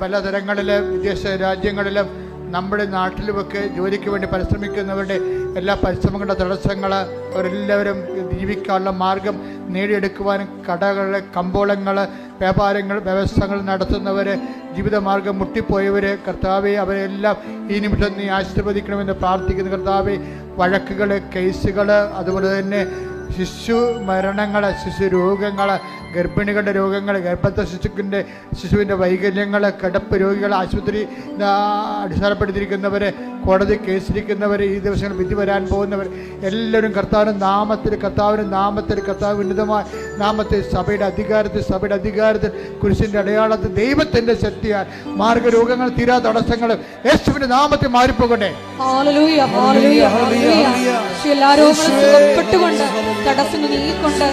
പല തരങ്ങളിൽ വിദേശ രാജ്യങ്ങളിലും നമ്മുടെ നാട്ടിലുമൊക്കെ ജോലിക്ക് വേണ്ടി പരിശ്രമിക്കുന്നവരുടെ എല്ലാ പരിശ്രമങ്ങളുടെ തടസ്സങ്ങൾ, അവരെല്ലാവരും ജീവിക്കാനുള്ള മാർഗം നേടിയെടുക്കുവാനും കടകൾ, കമ്പോളങ്ങൾ, വ്യാപാരങ്ങൾ, വ്യവസായങ്ങൾ നടത്തുന്നവർ, ജീവിതമാർഗം മുട്ടിപ്പോയവർ, കർത്താവെ അവരെല്ലാം ഈ നിമിഷം നീ ആശീർവദിക്കണമെന്ന് പ്രാർത്ഥിക്കുന്നു. കർത്താവെ, വഴക്കുകൾ, കേസുകൾ, അതുപോലെ തന്നെ ശിശു മരണങ്ങൾ, ശിശു രോഗങ്ങൾ, ഗർഭിണികളുടെ രോഗങ്ങൾ, ഗർഭസ്ഥ ശിശുവിൻ്റെ വൈകല്യങ്ങൾ, കിടപ്പ് രോഗികൾ, ആശുപത്രി അടിസ്ഥാനപ്പെടുത്തിയിരിക്കുന്നവർ, കോടതി കേസിരിക്കുന്നവർ, ഈ ദിവസങ്ങളിൽ വിധി വരാൻ പോകുന്നവർ എല്ലാവരും കർത്താവിൻ്റെ നാമത്തിൽ കർത്താവ് ഉന്നതമായ നാമത്തിൽ സഭയുടെ അധികാരത്തിൽ കുരിശിൻ്റെ അടയാളത്തിൽ ദൈവത്തിൻ്റെ ശക്തിയാൽ മാർഗരോഗങ്ങൾ, തീരാ തടസ്സങ്ങൾ യേശുവിൻ്റെ നാമത്തിൽ മാറിപ്പോകട്ടെ. Hallelujah, hallelujah, hallelujah. എല്ലാ രോഗങ്ങളും സുഖപ്പെട്ടുകൊണ്ട്, തടസ്സങ്ങൾ നീക്കൊണ്ട്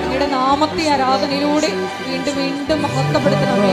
അങ്ങയുടെ നാമത്തെ ആരാധനയിലൂടെ വീണ്ടും വീണ്ടും മഹത്വപ്പെടുത്തണമേ.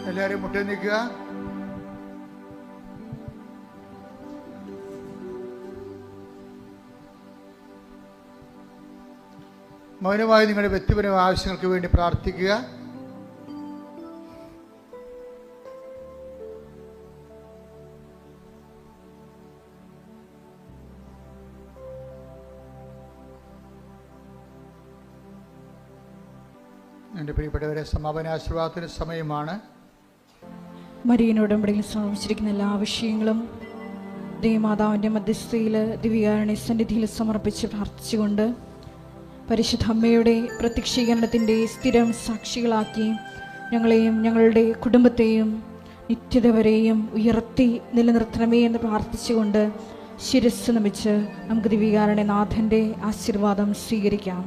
എല്ലാവരും മുട്ടി നിൽക്കുക. മൗനമായി നിങ്ങളുടെ വ്യക്തിപരമായ ആവശ്യങ്ങൾക്ക് വേണ്ടി പ്രാർത്ഥിക്കുക. എൻ്റെ പ്രിയപ്പെട്ടവരെ, സമാപനാശീർവാദത്തിന് സമയമാണ്. മരിയനോടുമ്പടിയിൽ സമർപ്പിച്ചിരിക്കുന്ന എല്ലാ വിഷയങ്ങളും ദേവമാതാവിൻ്റെ മധ്യസ്ഥയിൽ ദിവ്യകാരുണ്യ സന്നിധിയിൽ സമർപ്പിച്ച് പ്രാർത്ഥിച്ചുകൊണ്ട് പരിശുദ്ധ അമ്മയുടെ പ്രത്യക്ഷീകരണത്തിൻ്റെ സ്ഥിരം സാക്ഷികളാക്കി ഞങ്ങളെയും ഞങ്ങളുടെ കുടുംബത്തെയും നിത്യത വരെയും ഉയർത്തി നിലനിർത്തണമേ എന്ന് പ്രാർത്ഥിച്ചുകൊണ്ട് ശിരസ്സ് നമിച്ച് നമുക്ക് ദിവ്യകാരുണ്യ നാഥൻ്റെ ആശീർവാദം സ്വീകരിക്കാം.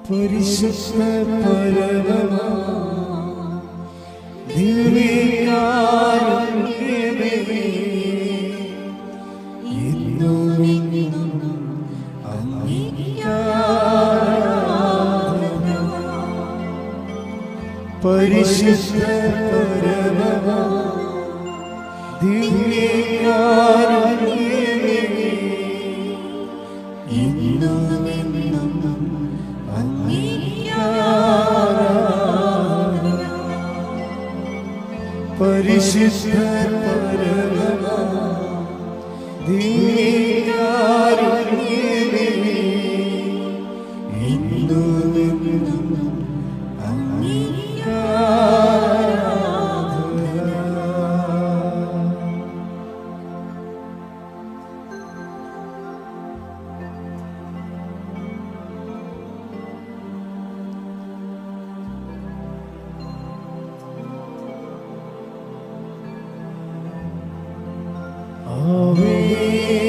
പരിശുദ്ധ പരമമാ ദിവ്യകാരുണ്യമേ, എന്നും അങ്ങേക്ക് ആരാധന. പരിശുദ്ധ പരമമാ ദിവ്യകാരുണ്യമേ, എന്നും പരിശുദ്ധ പരമമാ ദിവ്യകാരുണ്യമേ, എന്നും അങ്ങേക്ക് ആരാധന. Ave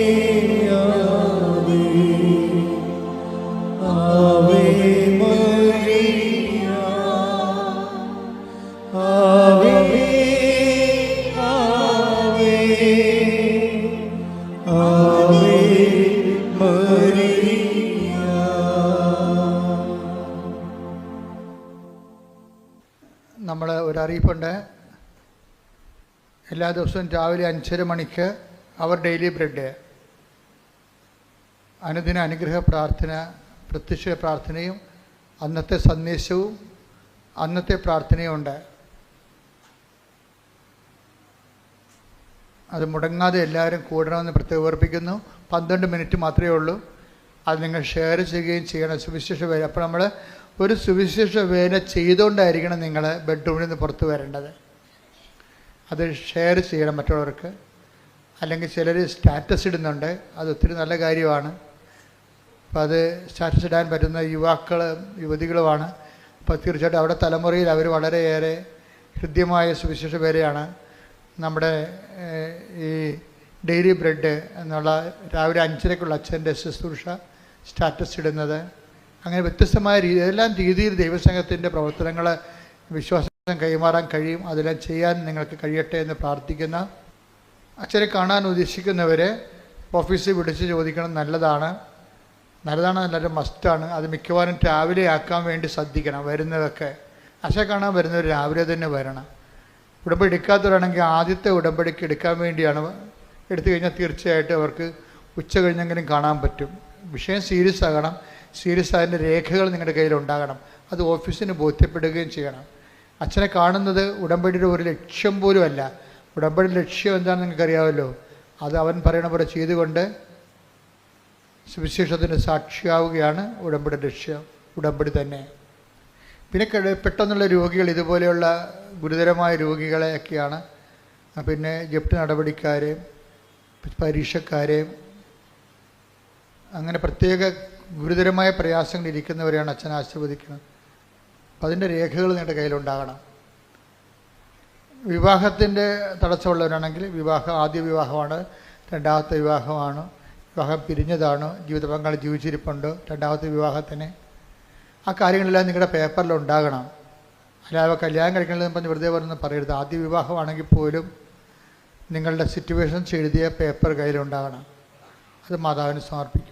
നമ്മൾ ഒരറിയിപ്പുണ്ട്. എല്ലാ ദിവസവും രാവിലെ 5:30 മണിക്ക് അവർ ഡെയിലി ബ്രെഡ് അനുദിന അനുഗ്രഹ പ്രാർത്ഥന, പ്രത്യക്ഷ പ്രാർത്ഥനയും അന്നത്തെ സന്ദേശവും അന്നത്തെ പ്രാർത്ഥനയും ഉണ്ട്. അത് മുടങ്ങാതെ എല്ലാവരും കൂടണമെന്ന് പ്രത്യേകം ഓർപ്പിക്കുന്നു. 12 മിനിറ്റ് മാത്രമേ ഉള്ളൂ. അത് നിങ്ങൾ ഷെയർ ചെയ്യുകയും ചെയ്യണം. സുവിശേഷ വേല. അപ്പോൾ നമ്മൾ ഒരു സുവിശേഷ വേല ചെയ്തുകൊണ്ടായിരിക്കണം നിങ്ങൾ ബെഡ്റൂമിൽ നിന്ന് പുറത്ത് വരേണ്ടത്. അത് ഷെയർ ചെയ്യണം മറ്റുള്ളവർക്ക്. അല്ലെങ്കിൽ ചിലർ സ്റ്റാറ്റസ് ഇടുന്നുണ്ട്, അത് ഒത്തിരി നല്ല കാര്യമാണ്. അപ്പോൾ അത് സ്റ്റാറ്റസ് ഇടാൻ പറ്റുന്ന യുവതികളുമാണ്. അപ്പോൾ തീർച്ചയായിട്ടും അവിടെ തലമുറയിൽ അവർ വളരെയേറെ ഹൃദ്യമായ സുവിശേഷ വേലയാണ്. നമ്മുടെ ഈ ഡെയിലി ബ്രെഡ് എന്നുള്ള രാവിലെ 5:30 അച്ഛൻ്റെ ശുശ്രൂഷ സ്റ്റാറ്റസ് ഇടുന്നത്, അങ്ങനെ വ്യത്യസ്തമായ ഏതെല്ലാം രീതിയിൽ ദൈവസംഘത്തിൻ്റെ പ്രവർത്തനങ്ങൾ വിശ്വാസം കൈമാറാൻ കഴിയും, അതെല്ലാം ചെയ്യാൻ നിങ്ങൾക്ക് കഴിയട്ടെ എന്ന് പ്രാർത്ഥിക്കുന്ന. അച്ഛനെ കാണാൻ ഉദ്ദേശിക്കുന്നവർ ഓഫീസിൽ വിളിച്ച് ചോദിക്കണം. നല്ലതാണ്, നല്ലൊരു മസ്റ്റാണ്. അത് മിക്കവാറും രാവിലെ ആക്കാൻ വേണ്ടി ശ്രദ്ധിക്കണം. വരുന്നതൊക്കെ അച്ഛനെ കാണാൻ വരുന്നവർ രാവിലെ തന്നെ വരണം. ഉടമ്പടി എടുക്കാത്തവരാണെങ്കിൽ ആദ്യത്തെ ഉടമ്പടിക്ക് എടുക്കാൻ വേണ്ടിയാണ്. എടുത്തു കഴിഞ്ഞാൽ തീർച്ചയായിട്ടും അവർക്ക് ഉച്ച കഴിഞ്ഞെങ്കിലും കാണാൻ പറ്റും. വിഷയം സീരിയസ് ആകണം. സീരിയസ് ആയതിൻ്റെ രേഖകൾ നിങ്ങളുടെ കയ്യിലുണ്ടാകണം. അത് ഓഫീസിന് ബോധ്യപ്പെടുകയും ചെയ്യണം. അച്ഛനെ കാണുന്നത് ഉടമ്പടിയുടെ ഒരു ലക്ഷ്യം പോലും അല്ല. ഉടമ്പടിയുടെ ലക്ഷ്യം എന്താണെന്ന് നിങ്ങൾക്കറിയാമല്ലോ. അത് അവൻ പറയണ പോലെ ചെയ്തുകൊണ്ട് സുവിശേഷത്തിന് സാക്ഷിയാവുകയാണ് ഉടമ്പടി ലക്ഷ്യം. ഉടമ്പടി തന്നെ. പിന്നെ പെട്ടെന്നുള്ള രോഗികൾ, ഇതുപോലെയുള്ള ഗുരുതരമായ രോഗികളെയൊക്കെയാണ്. പിന്നെ ജപ്തി നടപടിക്കാരെയും പരീക്ഷക്കാരെയും അങ്ങനെ പ്രത്യേക ഗുരുതരമായ പ്രയാസങ്ങൾ ഇരിക്കുന്നവരെയാണ് അച്ഛൻ ആശീർവദിക്കുന്നത്. അപ്പം അതിൻ്റെ രേഖകൾ നിങ്ങളുടെ കയ്യിലുണ്ടാകണം. വിവാഹത്തിൻ്റെ തടസ്സമുള്ളവരാണെങ്കിൽ ആദ്യ വിവാഹമാണ്, രണ്ടാമത്തെ വിവാഹമാണ്, വിവാഹം പിരിഞ്ഞതാണ്, ജീവിത പങ്കാളി ജീവിച്ചിരിപ്പുണ്ട്, രണ്ടാമത്തെ വിവാഹത്തിന്, ആ കാര്യങ്ങളെല്ലാം നിങ്ങളുടെ പേപ്പറിലുണ്ടാകണം. അല്ലാതെ കല്യാണം കഴിക്കണമെന്ന് പറഞ്ഞ് വെറുതെ പറഞ്ഞ് പറയരുത്. ആദ്യ വിവാഹമാണെങ്കിൽ പോലും നിങ്ങളുടെ സിറ്റുവേഷൻസ് എഴുതിയ പേപ്പർ കയ്യിലുണ്ടാകണം. അത് മാതാവിന് സമർപ്പിക്കും.